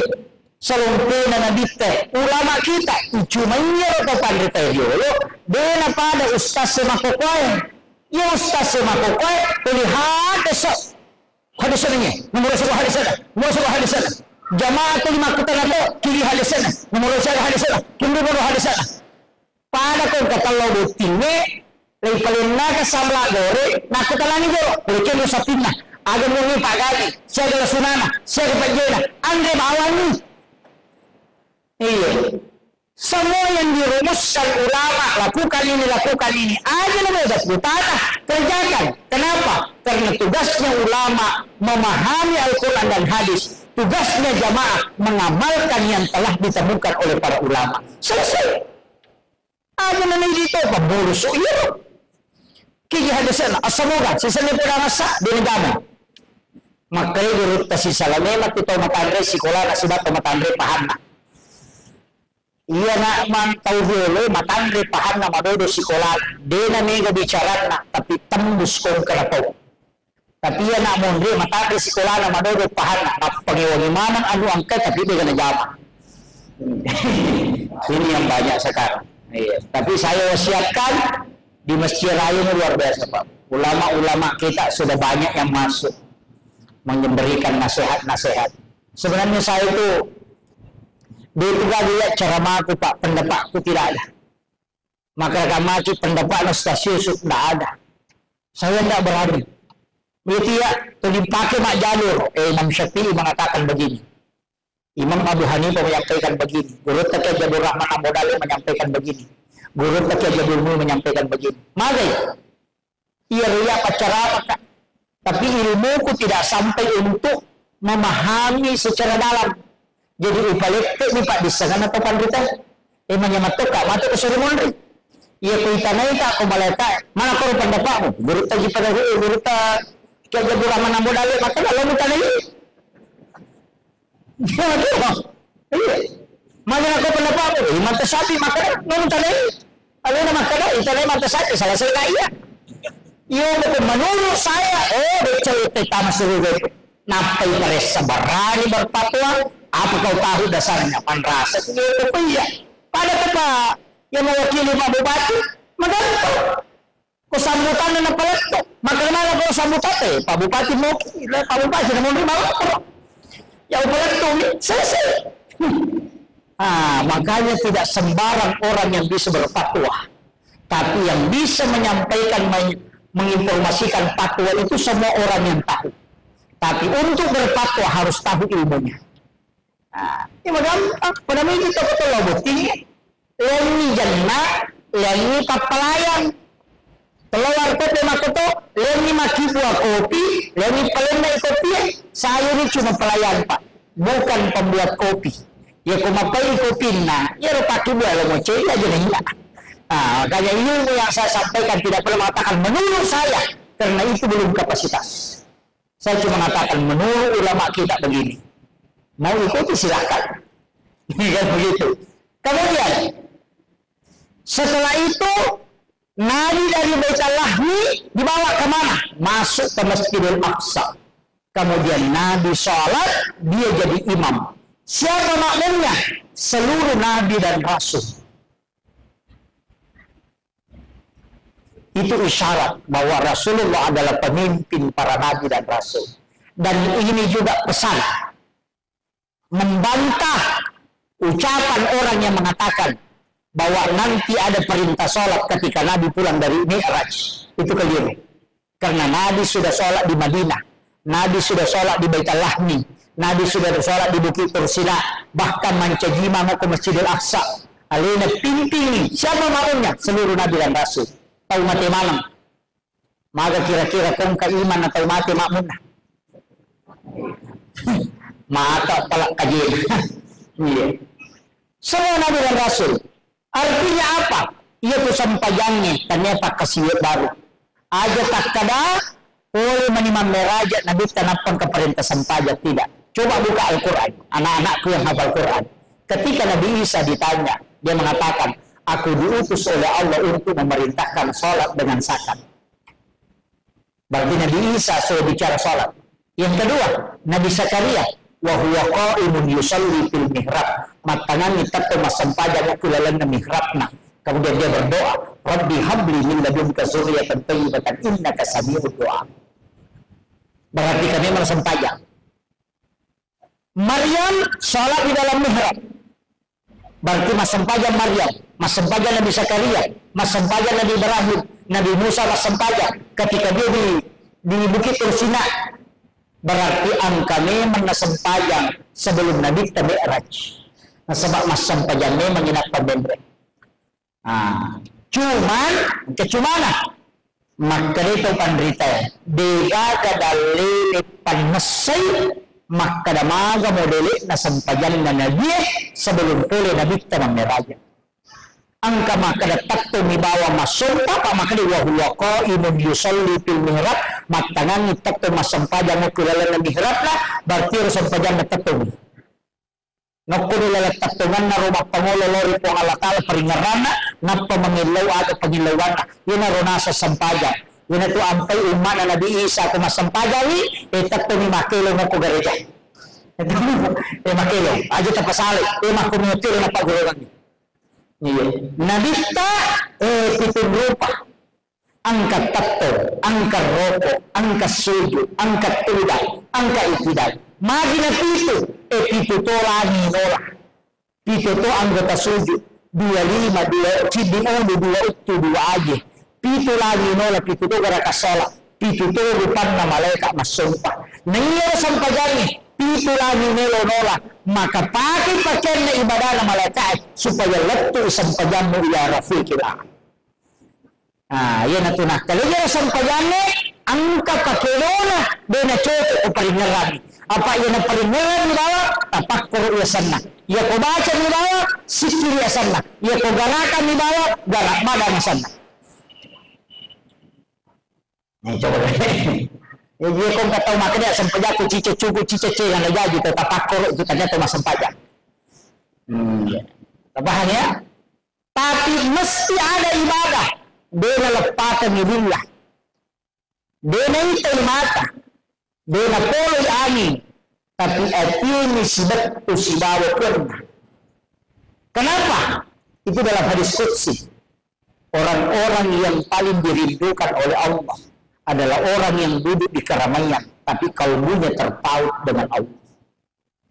Salumpe na nabite. Ulama kita icumanya ko pandita yo. Dena pada ustaz semakokoy. Ya ustaz semakokoy lihat esok. Hadis ini, nomor sebuah hadis sana. Jamaah tu lima kota nato kiri hadis sana. Nomor sebuah hadis sana. Kiri nomor hadis sana. Pada kau kata lo butinge, lagi paling naga samla gore, nak kata lagi go, boleh sapina. Agak mungkin pagadi, siapa sunana, siapa pajena, andre bawani. Iya. Semua yang dirumuskan ulama, lakukan ini. Aja lo bebas bertanah, kerjakan. Kenapa? Karena tugasnya ulama memahami Al-Quran dan hadis. Tugasnya jamaah mengamalkan yang telah ditemukan oleh para ulama. Selesai. Aja nanti itu pemurus. Iya. Kiki hadisan, asamoga, sisanya pernah masak di negara. Makanya guru tasisa lamela kita matandre sekolah nasibat matandre paham. Iya nak mantau dulu matandre paham nama dodo sekolah. Dia nego bicara nak tapi tembus kong kerapau. Tapi ia nak mondre matandre sekolah nama dodo paham nak pengewangi mana anu angkat tapi dia kena jawab. Ini yang banyak sekarang. Iya. Tapi saya wasiatkan di Masjid Raya ini luar biasa Pak. Ulama-ulama kita sudah banyak yang masuk memberikan nasihat-nasihat. Sebenarnya saya itu dia juga lihat cara maku Pak, pendapatku tidak ada. Maka kami pendapat stasiun tidak ada. Saya tidak berani. Itu ya, itu dipakai mak jalur. Imam Syafi'i mengatakan begini. Imam Abu Hanifah menyampaikan begini. Guru Taqi Jabur Rahman Abu Dalil menyampaikan begini. Guru Taqi Jabur Mu menyampaikan begini. Maka ia riak pacara apa? Tapi ilmuku tidak sampai untuk memahami secara dalam. Jadi upalekte ni Pak disangan atau pandita. Emangnya matoka, matok ke suruh mondri. Ia kuitanay ka, kumaleta. Mana kau pendapatmu? Guru Taqi pada guru Taqi Jabur Rahman Abu Dalil. Maka lalu tanay. Iya. Mana aku pendapatmu? Mata sapi maka lalu tanay. Lalu nama kada itanay mata sapi salah saya kaya. Iya betul menurut saya becel pertama suruh napai mereka berani berfatwa. Apa kau tahu dasarnya panrasa itu iya. Pada apa yang mewakili Pak Bupati menggantung. Kau sambutan dan apa itu? Bagaimana kau sambutan? Pak Bupati mau, Pak Bupati sudah mau apa? Ya upaya itu selesai. Makanya tidak sembarang orang yang bisa berfatwa, tapi yang bisa menyampaikan, menginformasikan fatwa itu semua orang yang tahu. Tapi untuk berfatwa harus tahu ilmunya. Ini gampang. Pada minggu kita betul lah buktinya. Lengi jannah, lengi papalayan. Keluar kopi makoto, lengi maki buah kopi, lengi pelenda kopi. Saya ini cuma pelayan Pak, bukan pembuat kopi. Ya kumapai kopi nah, ya pakai buah lemo cek aja nih. Makanya ilmu yang saya sampaikan tidak perlu mengatakan menurut saya, karena itu belum kapasitas. Saya cuma mengatakan menurut ulama kita begini. Mau ikuti silakan. Kan begitu. Kemudian setelah itu Nabi dari Baitul Lahmi dibawa kemana? Masuk ke Masjidil Aqsa. Kemudian Nabi sholat, dia jadi imam. Siapa makmumnya? Seluruh Nabi dan Rasul. Itu isyarat bahwa Rasulullah adalah pemimpin para Nabi dan Rasul. Dan ini juga pesan membantah ucapan orang yang mengatakan bahwa nanti ada perintah sholat ketika Nabi pulang dari Mi'raj. Itu keliru. Karena Nabi sudah sholat di Madinah, Nabi sudah sholat di Baitul Lahmi, Nabi sudah sholat di Bukit Tursina, bahkan mencajima mau ke Masjidil Aqsa. Alina pimpin siapa makmumnya? Seluruh Nabi dan Rasul. Tahu mati malam. Maka kira-kira kau iman atau mati makmumnya? Mata telak kajian. Iya. Semua Nabi dan Rasul. Artinya apa? Ia tu sampayangnya ternyata kasih baru. Aja tak kada boleh menimam merajat Nabi tanapkan ke perintah sampaja tidak. Coba buka Al-Quran, anak-anakku yang hafal Quran. Ketika Nabi Isa ditanya, dia mengatakan, aku diutus oleh Allah untuk memerintahkan sholat dengan zakat. Berarti Nabi Isa sudah bicara sholat. Yang kedua, Nabi Zakaria, wa huwa qa'imun yusalli fil mihrab, matangani tattu masampajan kulalan mihrabna. Kemudian dia berdoa, Rabbi habli min ladunka dzurriyyatan thayyibatan innaka sami'ud du'a. Berarti kami masampajan. Maryam sholat di dalam mihrab. Berarti masampajan Maryam, masampajan Nabi Zakaria, masampajan Nabi Ibrahim, Nabi Musa masampajan ketika dia di Bukit Tursina. Berarti angka memang masampajan sebelum Nabi Mi'raj. Nah, sebab masampajan memang inap pembendrek. Cuman maka itu pandrita dega kadali panesai maka damaga modeli na sampajan na Nabi sebelum pulih Nabi tamang meraja. Angka maka datakto mi bawa masumpa pa maka di wa qa'imun yusalli fil mihrab matangan itakto masampajan mo kulala na mihrab na berarti sampajan na takto. Nokko nila taktongan na rumah pangulo lori po alakal peringarana na pamangilaw aga pagilawan na yun na rona sa sampajan. Yun na ito ampay uman na Nabi Isa kung masampagawi, takto ni makilo mo ko gareja. Makilo, aja tapasali, makumutiro na pagulungan niyo. Nabista, pitong rupa, angkat takto, angkat roko, angkat suju, angkat tuda, angkat ikidag. Magi na pito, pito to lagi nola. Pito to anggota suju, 25, 2 aja. Pito lagi nola, pito to gara kasola, pito to rupan na malaikat masumpah. Nangyari sampagani, pito lagi nola, maka pakai pakaian na ibadah na malaikat supaya letu sampagan mo ila rafiqillah. Yan na tunah. Kalau yan sampagan angka pakilona na choto o paringaran. Apa yan ang paringaran ni bawa? Tapakkuro yasanna. Ya ko baca ni bawa? Sikiri yasanna. Ya ko garakan ni bawa? Garak madan yasanna. Coba deh. Dia kong kataw makanya sampaja ko cice yang nagaji to tapakkuro itu tanya to masampaja. Tabahan ya? Tapi mesti ada ibadah. Dia lepatan nilillah. Dia itu mata. Dia poloi angin. Tapi atini sibat usibawa pernah. Kenapa? Itu dalam hadis qudsi. Orang-orang yang paling dirindukan oleh Allah adalah orang yang duduk di keramaian, tapi kalbunya terpaut dengan Allah.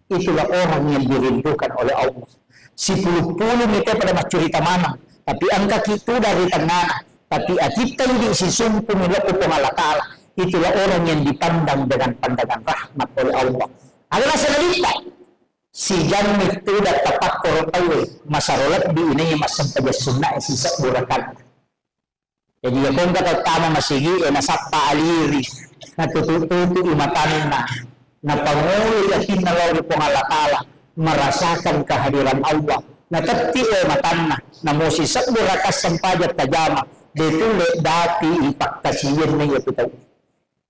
Itulah orang yang dirindukan oleh Allah. Si puluh-puluh itu pada cerita mana, tapi angka itu dari tengah, tapi kita ini si sumpu milaku pengalakala. Itulah orang yang dipandang dengan pandangan rahmat oleh Allah. Adalah sebenarnya si jan itu dah tepat korotawai masarolat di ini masampaja sunnah sisa burakan. Jadi ya kung katama masigi nasapa aliri natututu imatanin na pangulo yakin na lori pengalakala merasakan kehadiran Allah na tati matan na mosisak burakas sampajat tajama detule dati ipagkasiyan na ito tayo.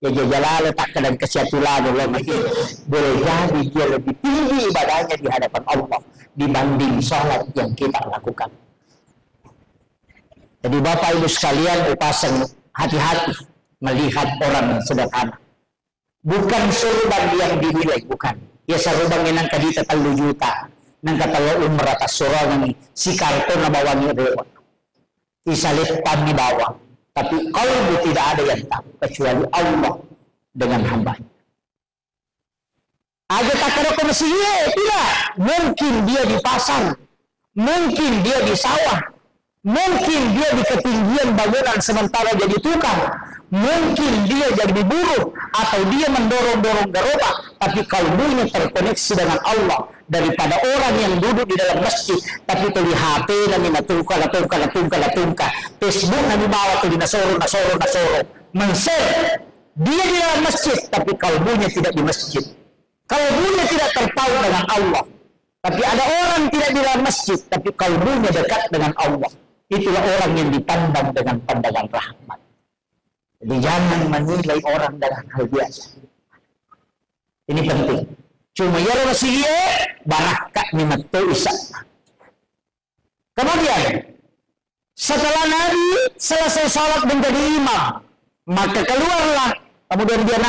Ya jalala tak kadang kesiatulan Allah boleh jadi dia lebih tinggi ibadahnya di hadapan Allah dibanding sholat yang kita lakukan. Jadi Bapak Ibu sekalian upasang hati-hati melihat orang yang sederhana. Bukan surban yang dinilai, bukan. Ya sarubang yang kadita 3 juta, nang katawa umrah tas surah ng si karton na bawang rewa. Isalit pan ni bawang. Tapi kalbu tidak ada yang tahu kecuali Allah dengan hambanya. Ada takara komisinya tidak. Mungkin dia di pasar, mungkin dia di sawah. Mungkin dia di ketinggian bangunan sementara jadi tukang. Mungkin dia jadi buruh. Atau dia mendorong-dorong gerobak. Tapi kalbunya terkoneksi dengan Allah. Daripada orang yang duduk di dalam masjid. Tapi tuh di HP nami natungka. Facebook nami bawa tuh di nasoro. Men-share. Dia di dalam masjid. Tapi kalbunya tidak di masjid. Kalbunya tidak terpaut dengan Allah. Tapi ada orang tidak di dalam masjid. Tapi kalbunya dekat dengan Allah. Itulah orang yang dipandang dengan pandangan rahmat. Jadi jangan menilai orang dengan hal biasa. Ini penting. Cuma ya masih barakat ni matu isa. Kemudian setelah Nabi selesai salat menjadi imam, maka keluarlah, kemudian dia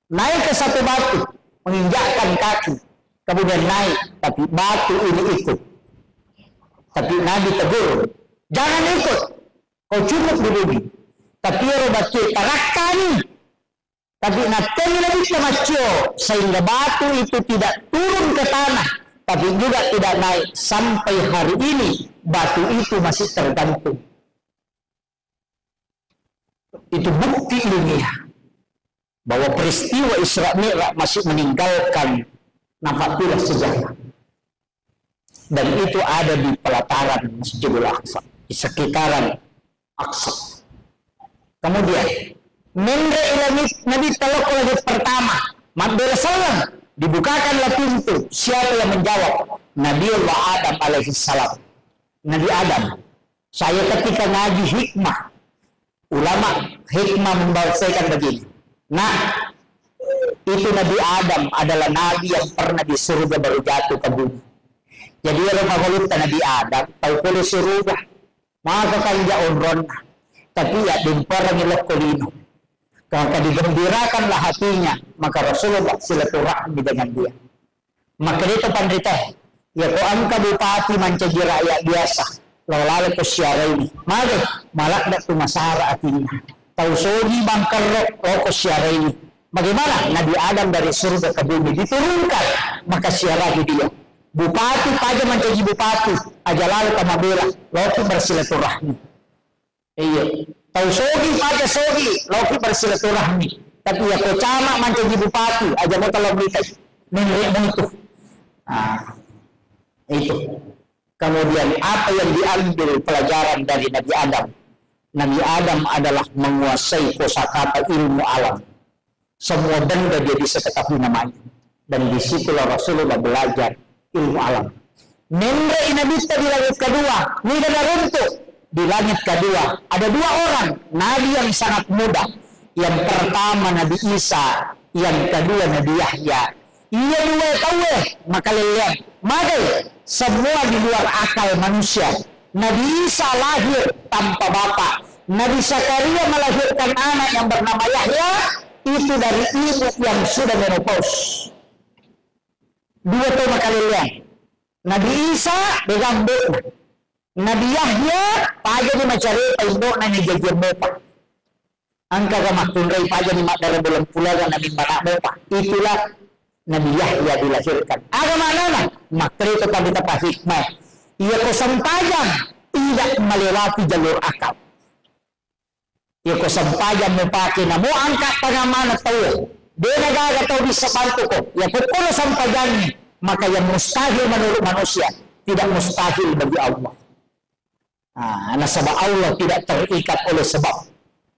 naik ke satu batu, menginjakkan kaki, kemudian naik, tapi batu ini ikut. Tapi Nabi tegur, jangan ikut, kau cukup di bumi. Tapi ya batu tarakani, tapi natanya lebih kemacio, sehingga batu itu tidak turun ke tanah, tapi juga tidak naik. Sampai hari ini batu itu masih tergantung. Itu bukti ilmiah bahwa peristiwa Isra Mi'raj masih meninggalkan nafatulah sejarah. Dan itu ada di pelataran Masjidil Aqsa, di sekitaran Aqsa. Kemudian Mendra ilami Nabi Talak lagi pertama, Mabdul Salam dibukakanlah pintu. Siapa yang menjawab? Nabi Allah Adam alaihissalam. Nabi Adam. Saya ketika ngaji hikmah, ulama hikmah membahasakan begini. Nah, itu Nabi Adam adalah Nabi yang pernah di surga baru jatuh ke bumi. Jadi orang mengulitan Nabi Adam, tahu kulit surga, maka kan jauh rona. Tapi ya dimperangi lokolino. Maka digembirakanlah hatinya, maka Rasulullah silaturahmi dengan dia. Maka itu pandita, ya ko angka bupati mancaji rakyat biasa, lalu ke syara ini, malah dak tu masara hatinya. Tahu sogi bangkar rokok syara ini. Bagaimana Nabi Adam dari surga ke bumi diturunkan, maka syara dia. Bupati paja mancaji bupati, aja lalu ke Mabela, lalu bersilaturahmi. Iya. Tahu sogi paja sogi, lalu bersilaturahmi. Tapi ya ko camak mancaji bupati, aja mau kalau kita menurut itu. Itu. Kemudian apa yang diambil pelajaran dari Nabi Adam? Nabi Adam adalah menguasai kosakata ilmu alam. Semua benda dia bisa ketahui namanya. Dan disitulah Rasulullah belajar ilmu alam. Nendra inabista di langit kedua, nida runtuh. Di langit kedua ada dua orang Nabi yang sangat muda. Yang pertama Nabi Isa, yang kedua Nabi Yahya. Iya dua tahu maka lihat, maka semua di luar akal manusia. Nabi Isa lahir tanpa bapak. Nabi Zakaria melahirkan anak yang bernama Yahya itu dari ibu yang sudah menopause. Dua tuh maka lihat. Nabi Isa digambut. Nabi Yahya paja di macarita indok na nijajir mopa. Angka kamaktunray paja di makdara bulan pulaga Nabi Manak mopa. Itulah Nabi Yahya dilahirkan. Agama mana? Makrito kami dapat hikmah. Ia kesampajan tidak melewati jalur akal. Ia kesampajan mempaki na mo angkat pangamana tahu. Dia nagaga tahu bisa bantu ko. Ia pukul sampajannya. Maka yang mustahil menurut manusia tidak mustahil bagi Allah. Nasabah Allah tidak terikat oleh sebab.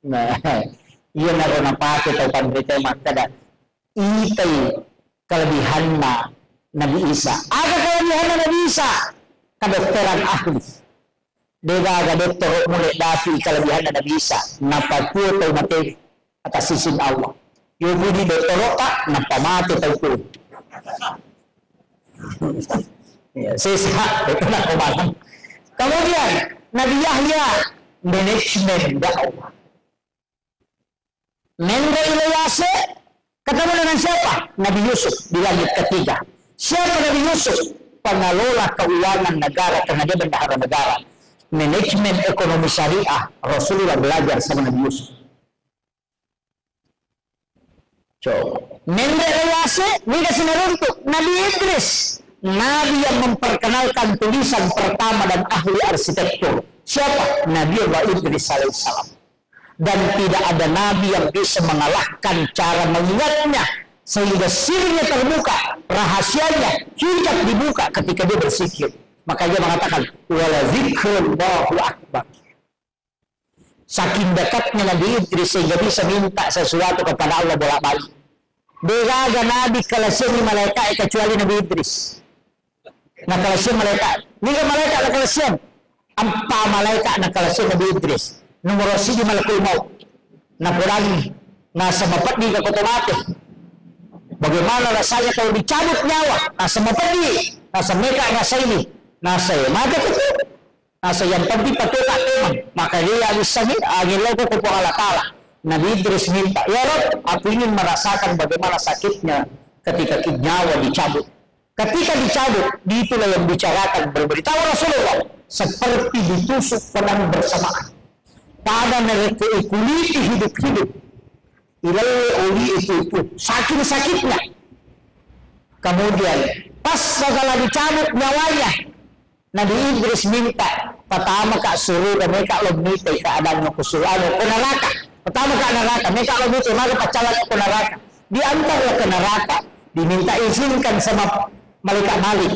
Nah, ia naroon pati atau pandrita makada itay kelebihan Nabi Isa. Ada kelebihan Nabi Isa, kedokteran ahli. Dia dokter mulai dapi kelebihan Nabi Isa. Napatu atau mati atas izin Allah. Yung bunyi dokter tak napamati atau tu. Sisa itu nak kumalang. Kemudian Nabi Yahya manajemen dakwah. Mendra ilayase ketemu dengan siapa? Nabi Yusuf di langit ketiga. Siapa Nabi Yusuf? Pengelola keuangan negara karena dia bendahara negara. Manajemen ekonomi syariah. Rasulullah belajar sama Nabi Yusuf. Mendra ilayase dia kasih untuk Nabi Idris. Nabi yang memperkenalkan tulisan pertama dan ahli arsitektur. Siapa? Nabi Allah Idris alaihissalam. Dan tidak ada nabi yang bisa mengalahkan cara mengingatnya sehingga sirnya terbuka, rahasianya hijab dibuka ketika dia bersikir. Maka dia mengatakan wala zikrullahu akbar. Saking dekatnya Nabi Idris sehingga bisa minta sesuatu kepada Allah bolak-balik. Bega nabi kelasnya malaikat kecuali Nabi Idris. Nah kelasnya malaikat, ni malaikat na kelasnya. Ampa malaikat na kelasnya Nabi Idris. Nomor si di malakul maut. Na purani nasa bapat di kakotomate. Bagaimana rasanya kalau dicabut nyawa? Nasa mo pergi, nasa mereka, nasa ini, nasa maka itu, nasa yang pergi patuka memang. Maka dia bisa nih, angin logo ke Allah Ta'ala. Nabi Idris minta, ya Rob, aku ingin merasakan bagaimana sakitnya ketika nyawa dicabut. Ketika dicabut, itulah yang bicarakan berberitahu Rasulullah seperti ditusuk pedang bersamaan. Pada mereka kuliti hidup-hidup. Ilai oli itu saking sakitnya. Kemudian pas segala dicabut nyawanya, Nabi Idris minta pertama kak suruh dan mereka lebih keadaannya kesuruhan ke neraka. Pertama kak neraka, mereka lebih maka pacaran ke neraka. Diantarlah ke neraka, diminta izinkan sama malaikat Malik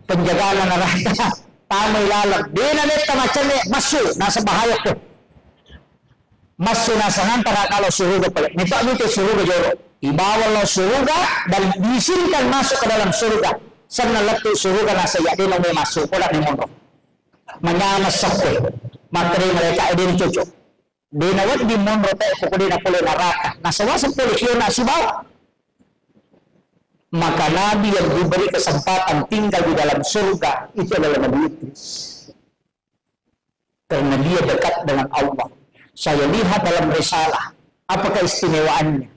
penjagaan neraka. Tamu lalang, dia nanti macamnya masuk, nasa bahaya tuh. Masuk nasangan para kalau surga pelik. Minta minta surga jorok. Dibawa surga dan diizinkan masuk ke dalam surga. Sana letu surga nasa ya dia mau masuk. Kodak di mono. Menyama sakwe. Materi mereka ini cocok. Dia nawat di mono teh pokok dia boleh neraka. Nasa wasa polis dia nasi bawa. Maka Nabi yang diberi kesempatan tinggal di dalam surga itu adalah Nabi Idris. Karena dia dekat dengan Allah. Saya lihat dalam risalah apa keistimewaannya.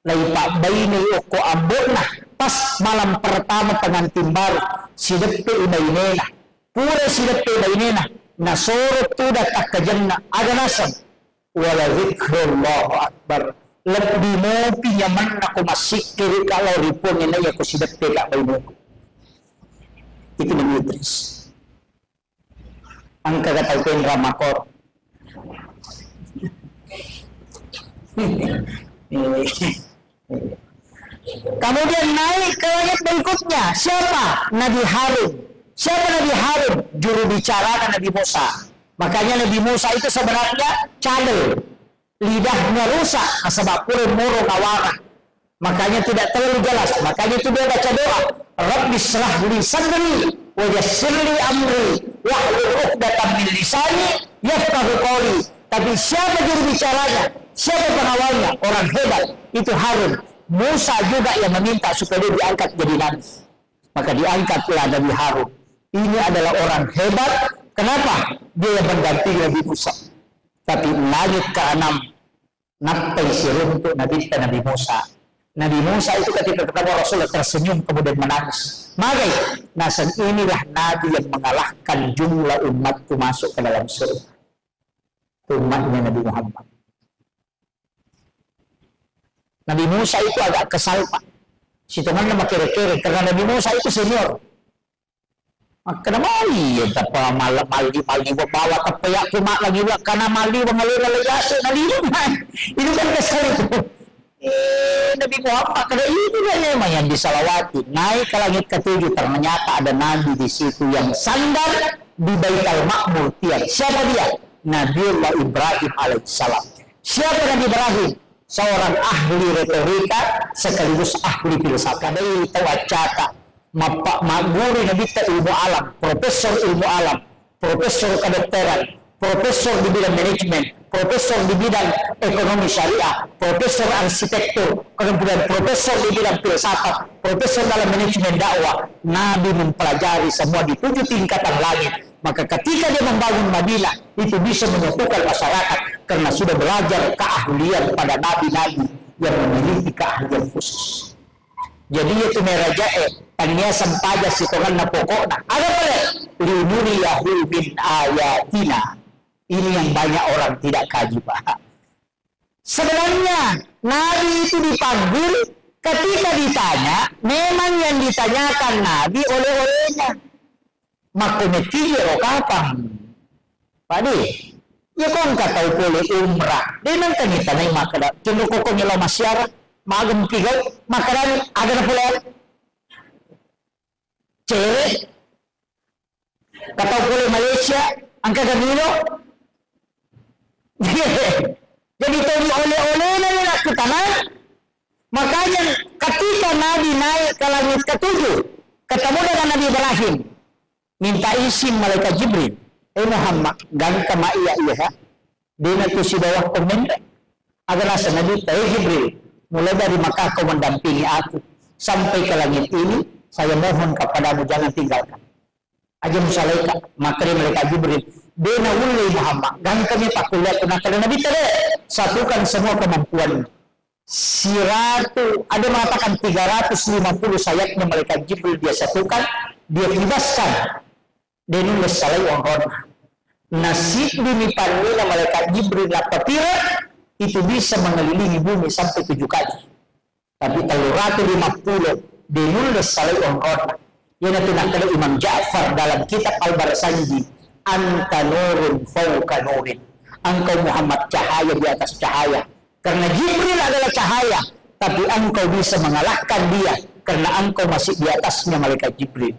Laipak baini uko ambona pas malam pertama pengantin baru sidepte ibainena pura sidepte ibainena nasorot tuda takkajanna ada nasab wala zikrullahu akbar lebih mopi nyaman aku masih kiri kalau ripon ini aku sidepte kak bainoku. Itu Nabi Idris. Angka kata itu Ramakor. Kemudian naik ke langit berikutnya. Siapa? Nabi Harun. Siapa Nabi Harun? Juru bicara Nabi Musa. Makanya Nabi Musa itu sebenarnya cadel, lidahnya rusak sebab kurang murung awara. Makanya tidak terlalu jelas. Makanya itu dia baca doa, Rabbi shrah li sadri wa yassir li amri wahlul 'uqdatam min lisani yafqahu qawli. Tapi siapa juru bicaranya? Siapa pengawalnya? Orang hebat. Itu Harun. Musa juga yang meminta supaya dia diangkat jadi nabi. Maka diangkatlah Nabi Harun. Ini adalah orang hebat. Kenapa? Dia yang mengganti Nabi Musa. Tapi langit ke-6 nampai sirun untuk Nabi Musa. Nabi Musa itu ketika ketemu Rasulullah tersenyum kemudian menangis. Maka nasan inilah Nabi yang mengalahkan jumlah umatku masuk ke dalam surga. Umatnya Nabi Muhammad. Nabi Musa itu agak kesal pak. Situngan nama kira-kira karena Nabi Musa itu senior. Kenapa iya tapa maldi bawa kepeyak cuma lagi karena maldi mengalir legasi Nabi itu kan kesal itu. Nabi Muhammad karena itu memang yang disalawati naik ke langit ke-7 ternyata ada Nabi di situ yang sandar di Baitul Ma'mur tiang. Siapa dia? Nabiullah Ibrahim alaihissalam. Siapa Nabi Ibrahim? Seorang ahli retorika sekaligus ahli filsafat. Dari tawacata, guru Nabi ilmu alam, profesor ilmu alam, profesor kedokteran, profesor di bidang manajemen, profesor di bidang ekonomi syariah, profesor arsitektur, kemudian profesor di bidang filsafat, profesor dalam manajemen dakwah. Nabi mempelajari semua di 7 tingkatan langit. Maka ketika dia membangun Madinah, itu bisa menyatukan masyarakat karena sudah belajar keahlian pada nabi-nabi yang memiliki keahlian khusus. Jadi itu merajae, tanya sempaja sitongan na pokokna. Ada boleh linuni yahu bin ayatina. Ini yang banyak orang tidak kaji pak. Sebenarnya Nabi itu dipanggil ketika ditanya, memang yang ditanyakan Nabi oleh-olehnya. Makumetiyo kapan padi ya kong katau puli umrah dia nang tanita na makada kino koko nila masyara magam pigaw makaran ada na pula cewek katau puli Malaysia ang kagamino jadi itu oleh-oleh na nila kita na makanya ketika Nabi naik ke langit ke-7 ketemu dengan Nabi Ibrahim minta izin malaikat Jibril. Muhammad, ganta ma iya. Di na to si bawah komen. Aga nasa Nabi tayo Jibril. mulai dari Makkah kau mendampingi aku sampai ke langit ini, saya mohon kepadamu jangan tinggalkan. Aja musalaika, maka dia malaikat Jibril, bena wulai Muhammad, gangkanya tak kulihat karena Nabi tadi satukan semua kemampuan. Siratu, ada mengatakan 350 sayapnya malaikat Jibril dia satukan, dia bebaskan. Dia nulis salai wangkona. Nasib bumi panila malaikat Jibril lapatira itu bisa mengelilingi bumi sampai 7 kali. Tapi 350 dia nulis salai wangkona. Yang nanti Imam Ja'far dalam kitab Al-Barsanji, anta nurun fauqa nurin, engkau Muhammad cahaya di atas cahaya, karena Jibril adalah cahaya, tapi engkau bisa mengalahkan dia karena engkau masih di atasnya malaikat Jibril.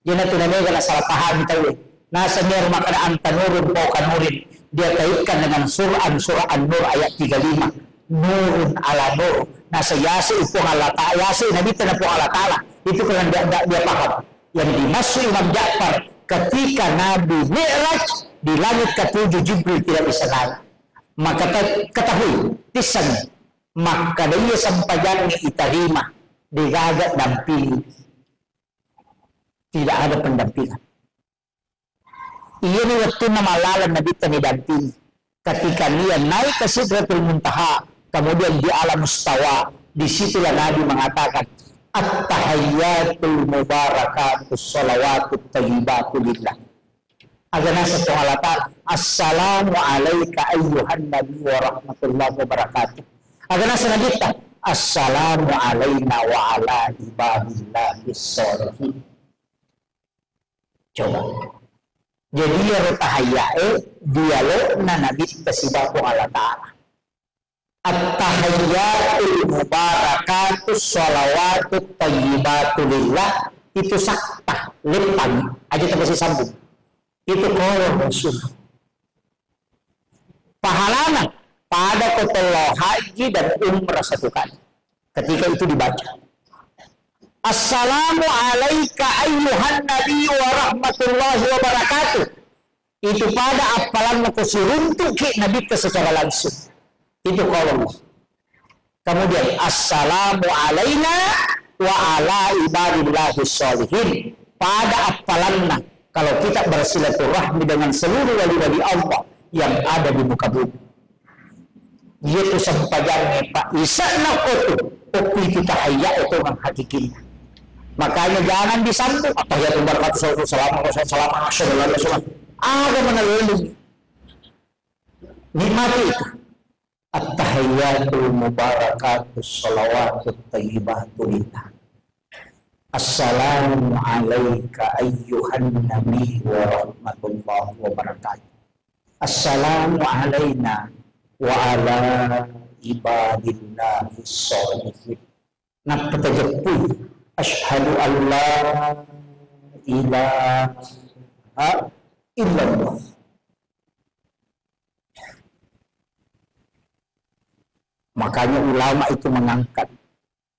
Yang nanti namanya salah paham tahu. Nasa nyer makna anta nurun fauqa nurin, dia kaitkan dengan surah An-Nur ayat 35, nurun ala nur. Nasa yasi upung Allah Ta'ala, yasi Nabi tenapung Allah Ta'ala. Itu karena dia paham. Yang dimaksud Imam Ja'far ketika Nabi Mi'raj di langit ke-7 Jibril tidak bisa naik. Maka ketahui tisan, maka dia sampaian diterima digagak dampingi. Tidak ada pendampingan. Ia ni waktu nama lalan Nabi tani dampingi. Ketika dia naik ke Sidratul Muntaha, kemudian di alam mustawa, disitulah Nabi mengatakan, at-tahiyyatul mubarakatus sholawatut thayyibatu lillah. Agana satu halatan, assalamu alayka ayyuhan nabi wa rahmatullahi wa barakatuh. Agana sanadita, assalamu alayna wa ala ibadillahis sholihin. Coba. Jadi ya tahiyyae dialog na nabi tasibatu Allah Ta'ala. At-tahiyyatul mubarakatus sholawatut thayyibatu lillah, itu sakta lipan aja terus sambung. Itu kalau Rasul pahalana pada kotolah haji dan umrah satu kali ketika itu dibaca assalamu alayka ayyuhan nabi wa rahmatullahi wa barakatuh, itu pada apalan untuk Nabi secara langsung. Itu kolom. Kemudian assalamu alayna wa ala ibadillahis sholihin, pada apalanna kalau kita bersilaturahmi dengan seluruh wali-wali Allah yang ada di muka bumi. Yaitu sampainya Pak Isa nakotu ukti kita hayya itu orang hakiki. Makanya jangan disambung tahiyatul barakatuh salam ada meneliti nikmati itu. At-tahiyyatul mubarakatus sholawatut thayyibatu lillah. Assalamu alayka ayyuhan nabi wa rahmatullahi wa barakatuh. Assalamu alayna wa ala ibadillahis sholihin. Nah, petajapun asyhadu an la ilaha illallah. Makanya ulama itu mengangkat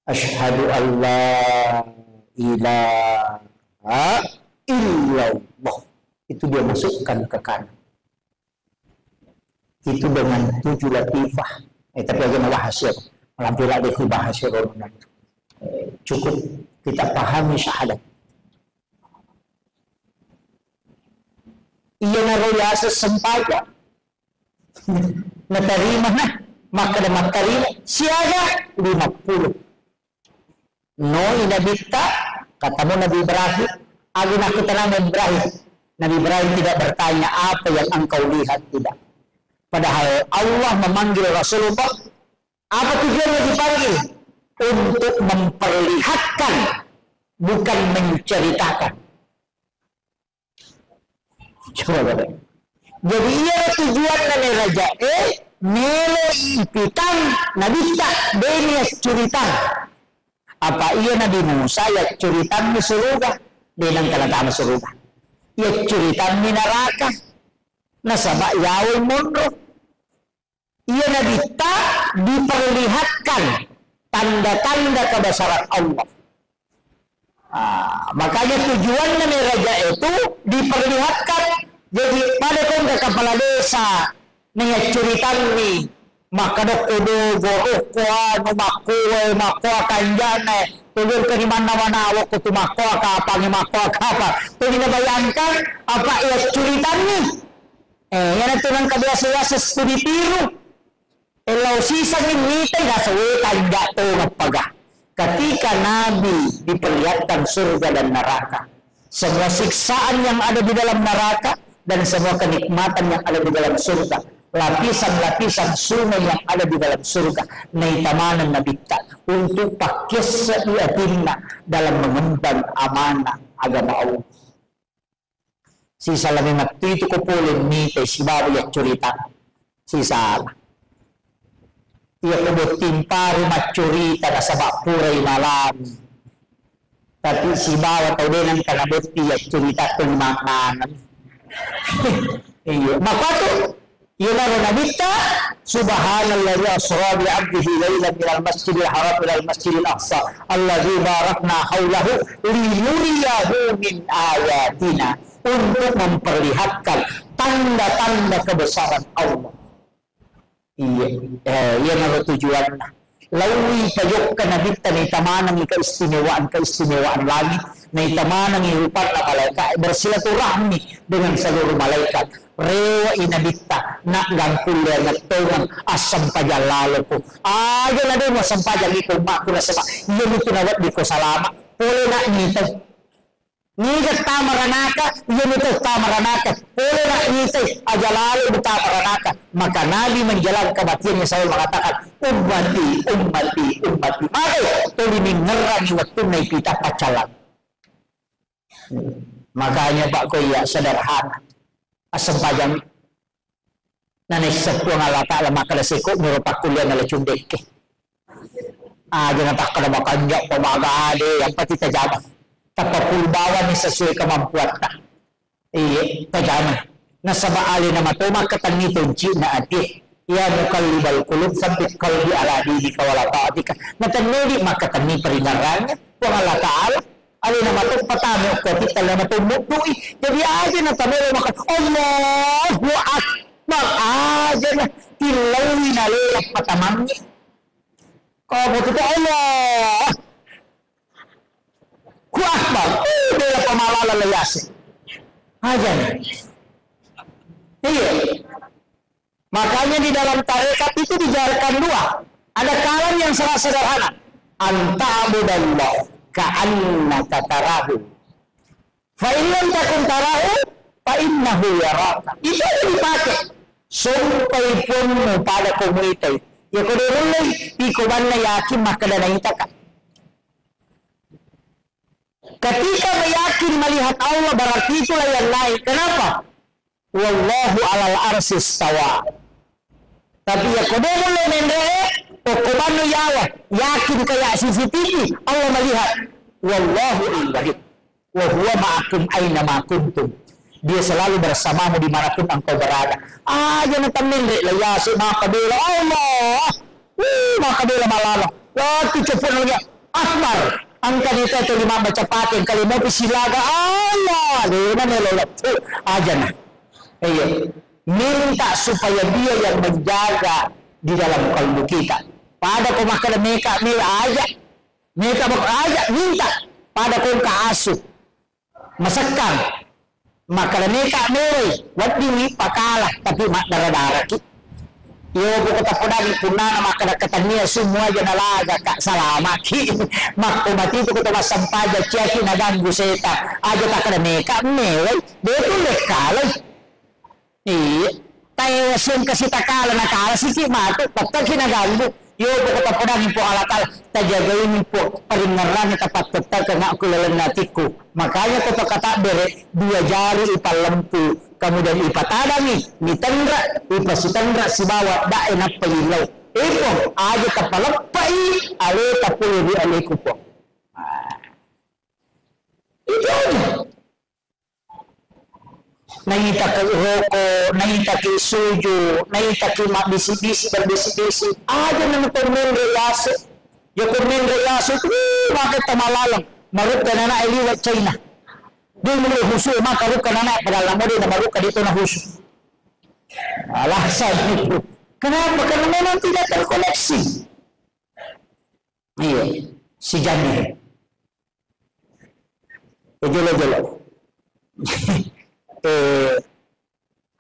asyhadu an la ilaha illallah, itu dia masukkan ke kanan. Itu dengan 7 latifah. Tapi aja bahas ya, melampir ada bahas ya, cukup kita pahami syahadat. Ia narayasa sempaya natarima nah, maka ada matarima siaga 50. No inabita katamu Nabi Ibrahim, agin aku tenang Ibrahim. Nabi Ibrahim tidak bertanya apa yang engkau lihat, tidak. Padahal Allah memanggil Rasulullah, apa tujuannya dipanggil? Untuk memperlihatkan, bukan menceritakan. Coba. Jadi ia tujuan dari raja nilai ipitan Nabi tak dia cerita. Apa ia Nabi Musa ya ceritaan di surga, dengan kalatan surga. Ia ceritaan di neraka. Nasabak Yahweh mundur. Ia Nabi tak diperlihatkan tanda-tanda kebesaran Allah. Makanya tujuan dari raja itu diperlihatkan. Jadi pada kepala desa cerita ni makadok kudo goroko anu makua kanjane tulur ke mana-mana awak kutu makua ka apa ni makua ka apa tuh bayangkan apa ya ceritanya yan ito nang kabiasa-biasa studi tiru elaw sisa ngitay nasa kanja to magpaga ketika Nabi diperlihatkan surga dan neraka semua siksaan yang ada di dalam neraka dan semua kenikmatan yang ada di dalam surga, lapisan-lapisan sungai yang ada di dalam surga, naitamanan nabita untuk pakai seiatinna dalam mengemban amanah agama Allah. Si salamin itu kupulin nite si baru yang cerita si salah. Ia kubut timpari macurita na sabak puray malam. Tapi si bawa tau din ang kalabot yang cerita itong makanan. Iyo maka tu yun ang nabita subhanallah asra bi 'abdihi laylan min al-masjidil haram ila al-masjidil aqsa alladzi barakna haulahu linuriyahu min ayatina untuk memperlihatkan tanda-tanda kebesaran Allah. Iya yan ang tujuan lawi payok ka nabita na itamanang keistimewaan langit na itamanang irupat na malaikat bersilaturahmi dengan seluruh malaikat rewa inabita na gangkulya na tungang asam pajalalo ko ayo na doon asam pajalalo ko na sama yun ito nawat di ko salama puli na nito nigat tamaranaka yun ito tamaranaka puli na nito ajalalo di tamaranaka maka Nabi menjalan kematiannya saya mengatakan ummati maka tulining ngerang waktu na ipita pacalan makanya Pak Koya sederhana asam pajang nanay sepuang alata ala makalasiko merupakan kuliah nala cundeke jangan tak kena makanjak pemagade yang pati tajaman tapapulbawan ni sesuai kemampuan tak iya tajaman nasaba ali na matuma katangitong na ati ya mukallibal kulub sabit kalbi ala didi kawala ta'atika natanudi makatani peringarannya puang ala ta'ala ali na matung patami ko kita na matumukui jadi aja na tamelo makan Allahu akbar aja na tilawi na lelak patamangnya kau begitu Allah ku akbar bela pamalala layasi aja na iya makanya di dalam tarekat itu dijalankan dua ada kalam yang sangat sederhana anta'budallah ka'annaka tarahu fa in lam takun tarahu fa innahu yaraka itu yang dipakai sumpay pun mo pada komunitay ya kudu mulai ikuban na yakin makadanaita ka ketika meyakin melihat Allah berarti itulah yang lain kenapa wallahu alal arsis tawa tapi ya kudu mulai mendere hukuman yawa yakin kayak CCTV Allah melihat wallahu ilahid wa huwa ma'akum aina ma kuntum dia selalu bersamamu dimanapun engkau berada jangan tamindri layasi makabila Allah makabila malala waktu cepun lagi akbar angka nita itu lima baca patin kali mau silaga Allah dia melolot ajana minta supaya dia yang menjaga di dalam kalbu kita pada pemakan mereka aja mereka aja minta pada kau kaasuh masakan maka mereka mereka wadi pakalah tapi mak darah ki yo buku tapodagi punana maka katanya semua aja nalaga kak salama ki mak mati itu kita sampaja ciaki naganggu setan aja tak ada mereka betul lekalah iya tayo sin kasi takala nakala siki matu patag kinaganggu yo buku tapodagi po alakal tajagawin po paringaran tapat tetap kena kulalannatiku makanya kata kata bere dua jari ipalampu kemudian ipatadami nitandra ipasitandra si bawa dae na palilaw ipo aja tapalapay ale tapuli aliku po itu naita ke roko naita ke suju naita ke mak bisi-bisi berbisi-bisi aja nama kurmen reyase ya kurmen reyase itu pakai tamalalang marut ka na iliwat China di mulai husu makarut ka na padahal mo din na marut ka dito na husu alasan itu Kenapa? Karena memang tidak terkoneksi. Iya, si jandi. Jolo.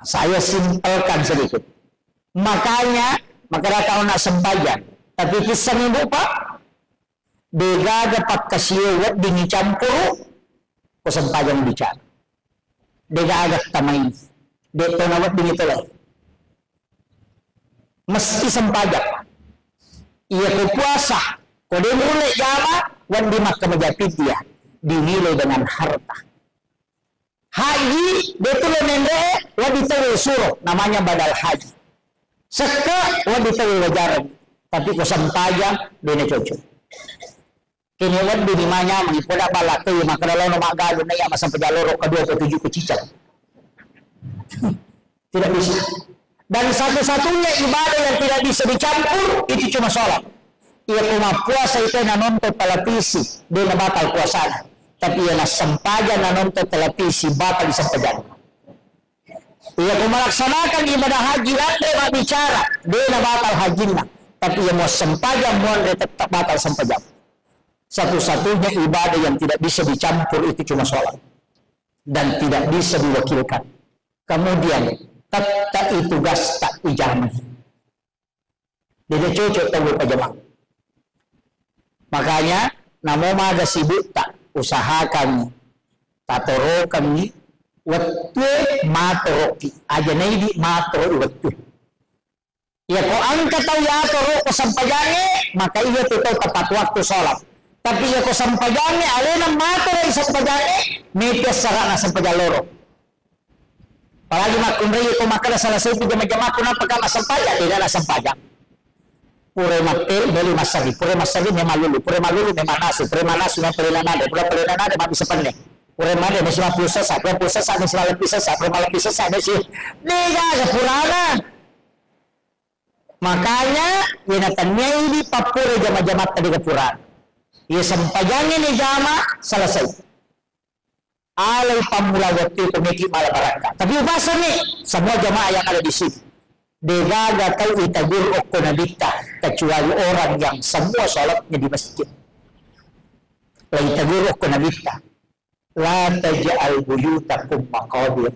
Saya simpelkan sedikit. Makanya kalau nak sembahyang, tapi kisah ibu pak, bega dapat kasih wet dingin campur, ko sembahyang bicara. Bega agak tamay, dito na wet dingin tuloy. Meski sembahyang, ia ko puasa, ko di mulai jama, wan di makamajapit dia, dinilai dengan harta. Haji betul nende waditawi suruh namanya badal haji. Seka waditawi wajaran tapi ko sampaja dene cocok. Kini wad di manya mengipoda balak teh maka lalu nama galo na ya masa pejaloro kedua atau 7 kecicak. Tidak bisa. Dan satu-satunya ibadah yang tidak bisa dicampur itu cuma sholat. Ia cuma puasa itu na nonton televisi dia batal puasanya. Tapi ia sempajan na nonton televisi batal di sempajan. Ia melaksanakan ibadah haji lantai mak bicara dia batal hajinya. Tapi ia mau sempajan mau tetap batal sempajan. Satu-satunya ibadah yang tidak bisa dicampur itu cuma sholat dan tidak bisa diwakilkan. Kemudian tak itu gas tak ijamah. Dia cocok tahu pajamah. Makanya namo maga sibuk tak usahakan tatorokan ni waktu matoroki aja naidi matoro waktu ya ko angka tahu ya toro ko sampajane maka iya tetap tepat waktu sholat tapi ya ko sampajane alena matoro sampajane media sarana sampajaloro apalagi makunri ko makala salah satu jama-jama ko napaka masampaja tidak na sampaja pure matel beli masagi pure malulu me manasu na pelenanade pure pelenanade ma bisa penne pure made me sila pulsa sa me sila lepisa sa me si nega purana makanya yanatannya ini papure jama-jama tadi ke purana ya sampajangnya ni jama selesai alai pamula waktu itu meki malah baraka tapi bahasa nih semua jamaah yang ada di sini Degaga tahu itagur okko nabita kecuali orang yang semua sholatnya di masjid. La itagur okko nabita la taj'al buyutakum maqabir.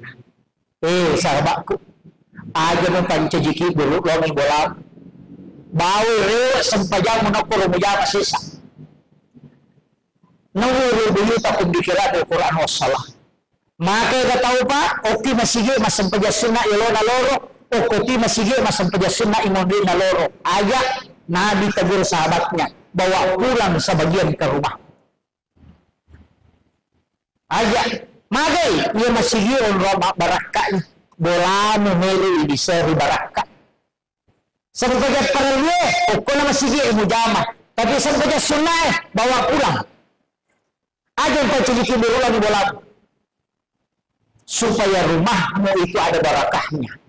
Sahabatku, aja mo pancajiki dulu longi bola. Bau rewa sempajang menokoro mujama sisa. Nawuru buyutakum dikira Al-Quran wassalah. Maka tahu pak, okti masige masampajasuna ilona loro. Okoti masige masampajasuna imondi na loro. Aja Nabi tegur sahabatnya, bawa pulang sebagian ke rumah. Aja, magai ia masige on roma barakah. Bola memeli di seri barakah. Sampajat paralye, okona masige mujama. Tapi sampajat sunnah bawa pulang. Aja panciki berulang bola. Supaya rumahmu itu ada barakahnya.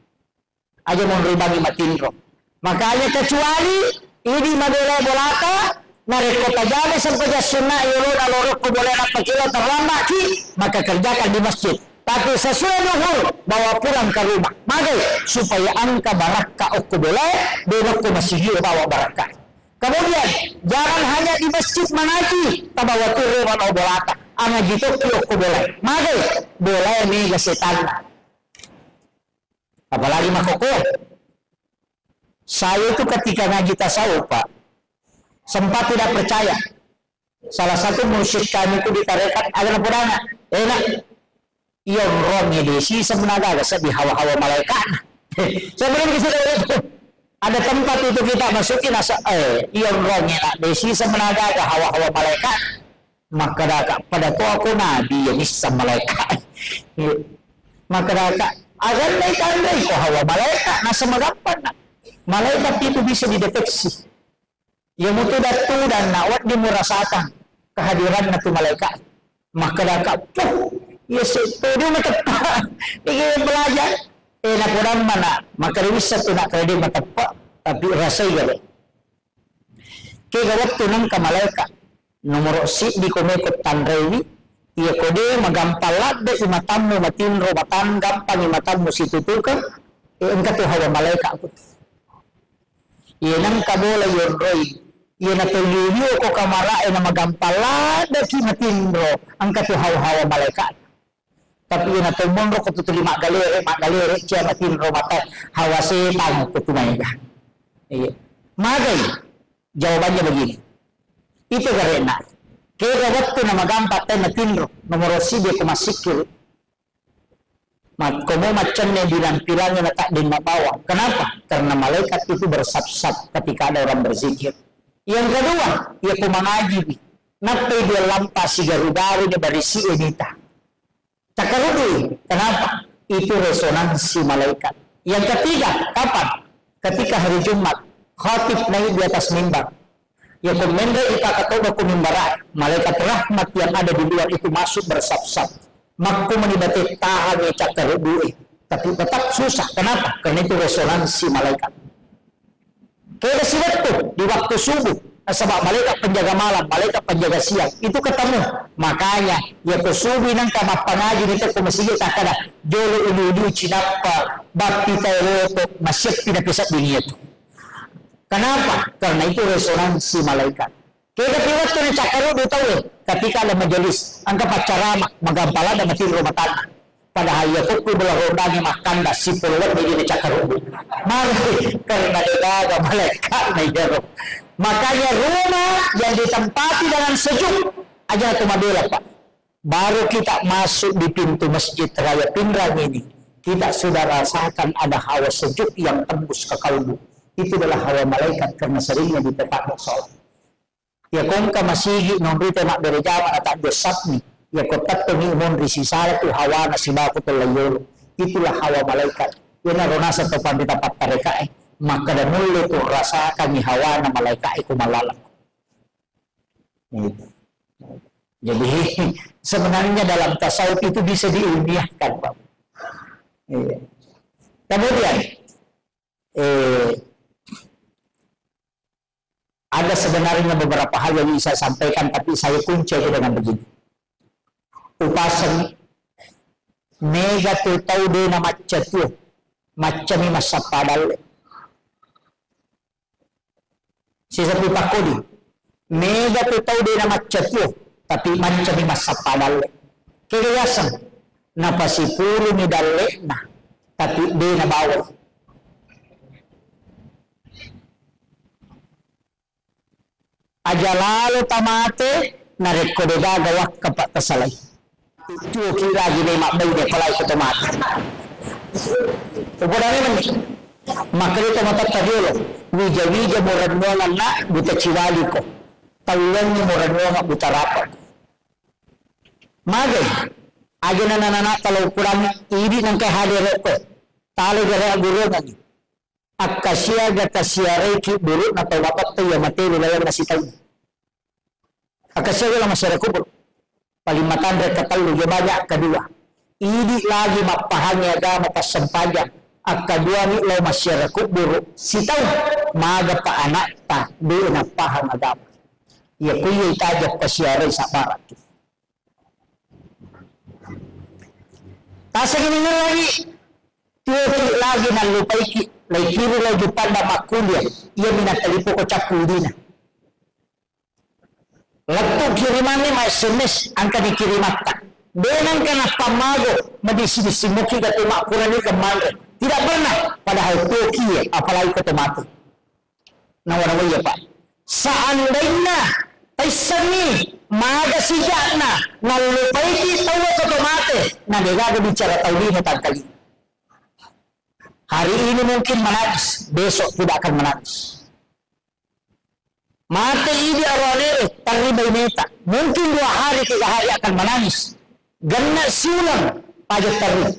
Aja mau ribangi matinro. Makanya kecuali ini madela bolata nareko tajame sampai sunnah yuluna lorok ko boleh nak pakila terlambat maka kerjakan di masjid. Tapi sesuai luhur bawa pulang ke rumah. Maka supaya angka barakah okko boleh denok ko masih bawa barakah. Kemudian jangan hanya di masjid mengaji tabawa turun bolata. Ngaji itu okko boleh. Maka boleh ni setan. Apalagi makoko. Saya itu ketika ngaji tasawuf pak, sempat tidak percaya. Salah satu mursyid kami itu ditarekat agak purana. Enak. Iya romnya desi sebenarnya agak di hawa-hawa malaikat. Sebelum kita itu ada tempat itu kita masukin iya romnya desi sebenarnya agak hawa-hawa malaikat. Maka pada tu aku nabi yang bisa malaikat. Maka agar naik kok hawa malaikat nasa magapan na. Malaikat itu bisa dideteksi. Ya mutu datu dan nawat dimurasakan kehadiran natu malaikat. Maka puh ya setuju matepa. Ingin belajar. Nakuran mana. Maka bisa tu nak kredit matepa. Tapi rasai gale. Kaya waktu nang ka malaikat. Nomor si di komekot tanrewi. Iya kode magampalat de imatamu matinro matan gampang imatamu situtukan engka tu hawa malaikat aku Yenang kabola yordoi. Yena peliliu ko kamara na magampalada kinatindro ang katuhaw-hawa malaikat. Tapi yena tumonro ko tutulima galere siya matindro mata hawasetan ko tumayga. Magay, jawabannya begini. Itu karena kaya waktu na magampat tayo matindro nomoro sige ko masikil. Komo macam yang bilang-bilangnya tak din mabawa. Kenapa? Karena malaikat itu bersab-sab ketika ada orang berzikir. Yang kedua, ia kumangaji. Napai dia lampas si garu-garu dia berisi edita. Cakarudui. Kenapa? Itu resonansi malaikat. Yang ketiga, kapan? Ketika hari Jumat, khatib naik di atas mimbar. Ya komenda ita katoba ku mimbar. Malaikat rahmat yang ada di luar itu masuk bersab-sab. Makku menibati tahan ya cakarudui. Tapi tetap susah. Kenapa? Karena itu resonansi malaikat. Kaya si waktu di waktu subuh, sebab malaikat penjaga malam, malaikat penjaga siang itu ketemu. Makanya ya ke subuh nang kamap pangaji dito ko masige takada jolo ulu cinapa bakti tayo masyak pinapisat dunia itu. Kenapa? Karena itu resonansi malaikat. Kaya waktu na cakaro dito ketika ada majelis, angka pacarama magampala da mati rumah tanah. Padahal ya kuku belah rodanya makan dah si pulau begini cakar ubi. Mari karena dia malaikat negara. Makanya rumah yang ditempati dengan sejuk aja itu madela Pak. Baru kita masuk di pintu masjid Raya Pindrang ini, kita sudah rasakan ada hawa sejuk yang tembus ke kalbu. Itu adalah hawa malaikat karena seringnya di tempat sholat. Ya kongka masih nombrite mak dari zaman tak dosat nih. Ya kotak pengimon risi salah tu hawa nasibaku telayolo. Itulah hawa malaikat. Ia narona sa topan di tempat mereka maka dan mulai tu rasakan ni hawa na malaikat itu malalak. Jadi sebenarnya dalam tasawuf itu bisa diilmiahkan, Pak. Kemudian ada sebenarnya beberapa hal yang bisa saya sampaikan, tapi saya kunci dengan begini. Upasan mega tu tahu dia nama macam macam ni masa padal sisa pipa kodi mega tu tahu dia nama macam tapi macam ni masa padal kegiasan napa si puru ni dalle nah tapi dia na bawah aja lalu tamate narekode gawak kapak kesalai itu kira gini mak bayi deh kalau itu mati. Kemudian ini maka itu mata tadi loh. Wija muradnuangan nak buta ciwali ko. Tawulannya muradnuangan buta rapat. Magai aja nana kalau kurang ini nangkai hadir ko. Tali gara guru lagi. Akasia reki buruk atau wapat tu yang mati wilayah masih tahu. Akasia gala masyarakat buruk. Paling matanda katalu ya banyak kedua. Ini lagi mapahanya agama pasampaja. Kedua ni lo masyarakat buruk. Si tahu maga pa anak ta di na paham agama. Ya kuya itajak pasiaray sa barat. Tasa gini lagi. Tiyo lagi na lupay ki. Lay kiri lay dupanda makulya. Iya minatalipo ko cakudina. Lalu kirimannya may SMS ang kanikirimatta. Benang ka na pamago, madisimuki ka tumakuran ni kamali. Tidak pernah, padahal toki apalagi ka tumati. Nawarawaya pa. Seandainya, taisani, maga sijak na, nalupay ki tawa ka tumati, na negaga bicara tawin at kali. Hari ini mungkin menangis, besok tidak akan menangis. Mati ini arwalere taribay meta. Mungkin 2 hari 3 hari akan menangis. Gana siulang pajak tarib.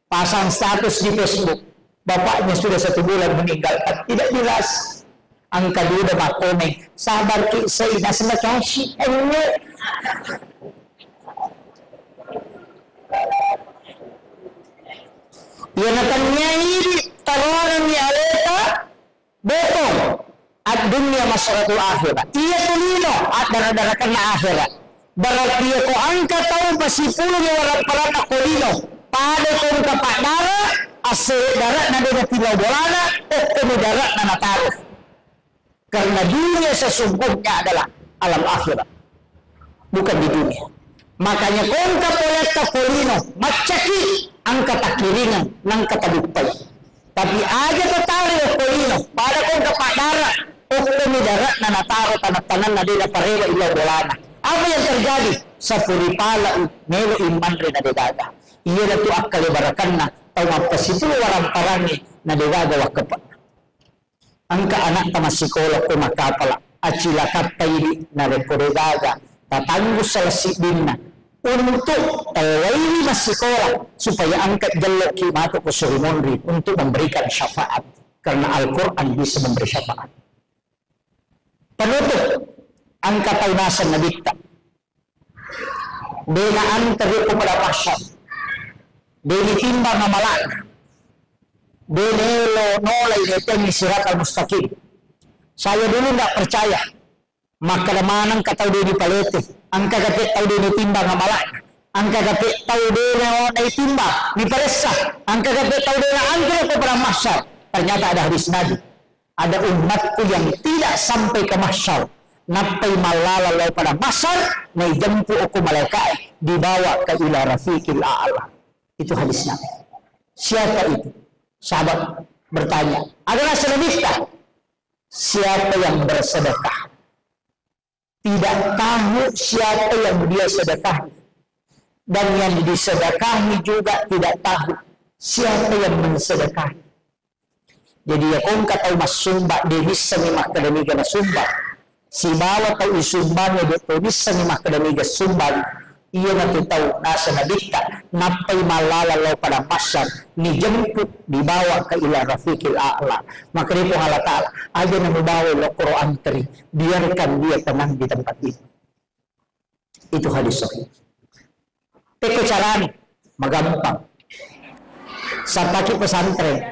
Pasang status di Facebook. Bapaknya sudah 1 bulan meninggal. Tidak jelas. Ang kedua makomeng. Sabar ki say nasa makashi. Yang natanya ini taruhan ni aleta botong. At dunia masyarakat akhirat. Ia tulino at daradarakan na akhirat. Berarti ia ko angka tahu pasipulo ni warat parat na kulino. Pada kong kapak dara, asal darat na doon tilaw bolana, o kong darat na nataro. Karena dunia sesungguhnya adalah alam akhirat, bukan di dunia. Makanya kongka poeta polino macaki angka takiringan nang kata dupai. Tapi aja tetali polino pada kongka pak darat oktomi darat na nataro tanah-tanah na dina parewa ilaw bolana. Apa yang terjadi? Sapuripala nelo iman rin na degaga. Iya na tu akal ibarakan na tau mapasipul warang parangi na degaga wakapan. Angka anak tamasikola ko makapala acilakat tairi na rekoregaga tatanggus sa lasibin na untuk tawairi masikola supaya angkat jalok kimato ko surimonri untuk memberikan syafaat karena Al-Quran bisa memberi syafaat. Penutup angka taunasan na dikta denaan terhitung pada masyad denitimbang na malana denelo nolay neteng sirat al-mustaqim. Saya dulu tidak percaya maka namanang katau dini palete angka kapit tau dini timbang na malana angka kapit tau dini timbang ni paresa angka kapit tau dini angkir ke pada masyad. Ternyata ada hadis Nabi, ada umatku yang tidak sampai ke masyar napai malalalai pada masyar na ijampu aku malaikat dibawa ke ila rafiqil a'la. Itu hadis Nabi. Siapa itu? Sahabat bertanya, adalah sedekah. Siapa yang bersedekah tidak tahu siapa yang dia sedekahi, dan yang disedekahi juga tidak tahu siapa yang mensedekahi. Jadi ya kung kataw masumba denis sa ni makadamiga na sumba. Si bawa taw isumbang ya denis sa ni makadamiga sumbang. Iyo na tutaw nasa nabikta napay malalalaw pada masyar ni jemput dibawa ke ila rafiqil a'la. Maka rin po halata aja na mubawa ilo Quran teri biarkan dia tenang di tempat itu. Itu hadis sahih. Teko carani magampang. Sa paki pesantren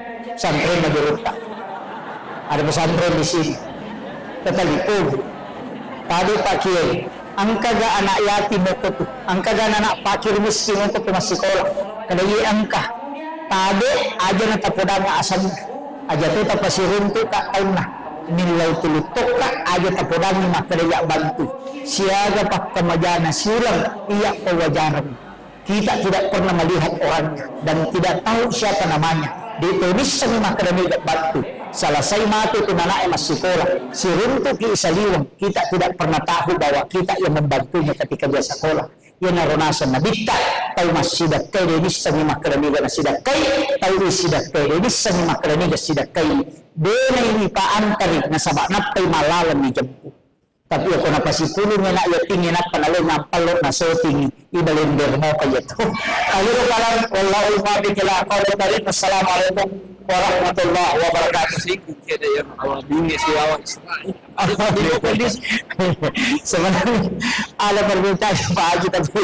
na dirunta. Ada pesantren di sini. Ketalipog. Tadi Pak Kiai, angkaga anak yatim mo ko to. Angkaga anak pakir miskin mo ko to masikola. Kadai angka. Tadi aja na tapodang asam. Aja to tapasirun to ka taon na. Nilai tulutok ka aja tapodang ni makadaya bantu. Siaga pak kamajana silang iya pewajaran. Kita tidak pernah melihat orangnya dan tidak tahu siapa namanya. Ditulis sa mga karamigat batu. Salasay mati tunanay masikola. Si Runto ki isaliwang. Kita tidak pernah tahu bahwa kita yang membantunya ketika dia sekolah. Yan naronasan na bita. Tayo masidak kay dinis sa mga karamigat na sidak kay. Tayo isidak kay dinis sa mga karamigat sidak kay. Denay ipaantari na sabanap kay malalam ni Jampu. Tapi ako napasipulo nga na yatingin at panalo ng palo na soting ibalinder mo kayo ito. Ayun ka lang, wallahul mabi kila ako na rin. Assalamualaikum warahmatullahi wabarakatuh. Sikit ada yang awal dunia si awal Israel. Sebenarnya ada permintaan Pak Haji, tapi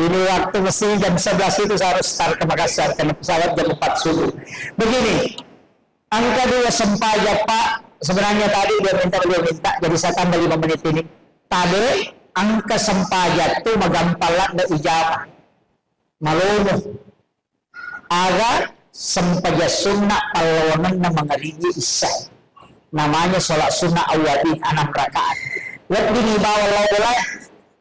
ini waktu mesti jam 11 itu saya harus start ke Makassar karena pesawat jam 4 subuh. Begini, angka 2 sempaja Pak. Sebenarnya tadi dia minta, jadi saya tambah 5 menit ini. Tadi angka sempajat itu magampalat na ijabah. Maluno. Aga sempajat sunnah palawanan na mga rigi isa. Namanya sholat sunnah awadin 6 rakaat. Wad dinibawa lawalay.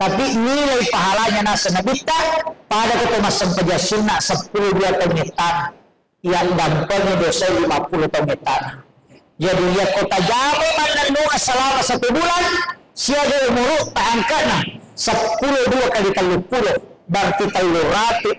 Tapi nilai pahalanya nasa nabita pada ketemu sempajat sunnah 10 tahun tanah. Yang dampaknya dosa 50 tahun tanah. Jadi ya kota Jawa mananong selama 1 bulan siya umuro paangkat na 10 2 kali 30 berarti 360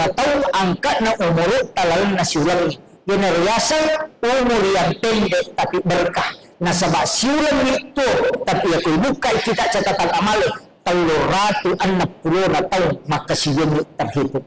na taon angkat na umuro talagang nasiulang yan na riyasan umur yang pendek tapi berkah na sabak siulang itu tapi ako buka kita catatan amal 360 na taon maka siya terhitung.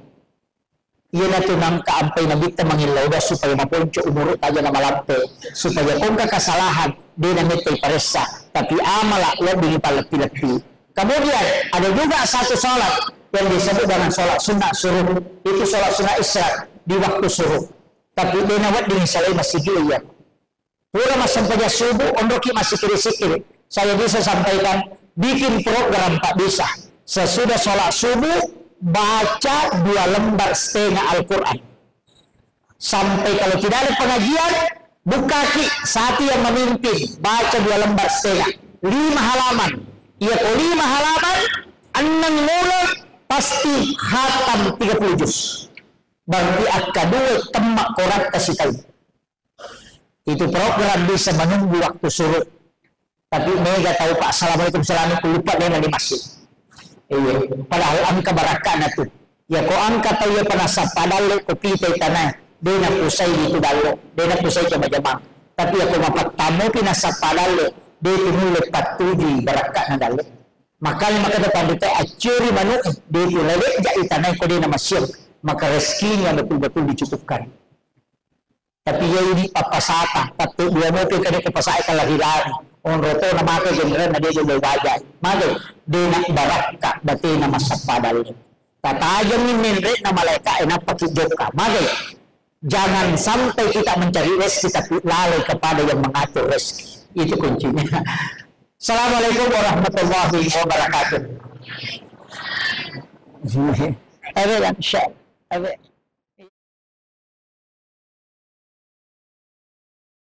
Iyan na tunang kaampay na bikta mangilaw supaya mapuncho umuro tayo na malampe supaya kung kakasalahan di na mitay paresa tapi amala wag di palapi-lapi. Kemudian ada juga satu sholat yang disebut dengan sholat sunnah suruh. Itu sholat sunnah isra di waktu suruh tapi di na wad di salay masih iya pura masampaya subuh ondoki masih kiri-sikir. Saya bisa sampaikan bikin program tak bisa sesudah sholat subuh baca 2 lembar setengah Al-Quran. Sampai kalau tidak ada pengajian, Bukaki, satu yang memimpin, baca 2 lembar setengah, 5 halaman. Ia kau 5 halaman, 6 mulut, pasti khatam 30 juz. Berarti kedua temak korat kasih tahu. Itu program bisa menunggu waktu surut. Tapi mega tahu Pak, assalamualaikum warahmatullahi lupa dia di masjid. Iya, padahal angka barakah na tu. Ya ko angka tahu ya panasap padahal ko pitay tanay. Dia nak pusay dito dalo. Dia nak pusay jama-jama. Tapi ako mapagtamo pinasap padahal dia tinulit patuji barakah na dalo. Makanya makadapan dito asyuri manuk dia tinulit ja itanay ko din na masyid. Maka rezekinya betul-betul dicukupkan. Tapi ya ini papasata, tapi dua mobil kena kepasai kalahirari. On roto na maka genre na dia juga wajah. Maka dia nak barakah berarti nama sapadal. Tatayang ni menre na malaika enak pakijoka. Maka jangan sampai kita mencari rezeki tapi lalai kepada yang mengatur rezeki. Itu kuncinya. Assalamualaikum warahmatullahi wabarakatuh. Ada yang share.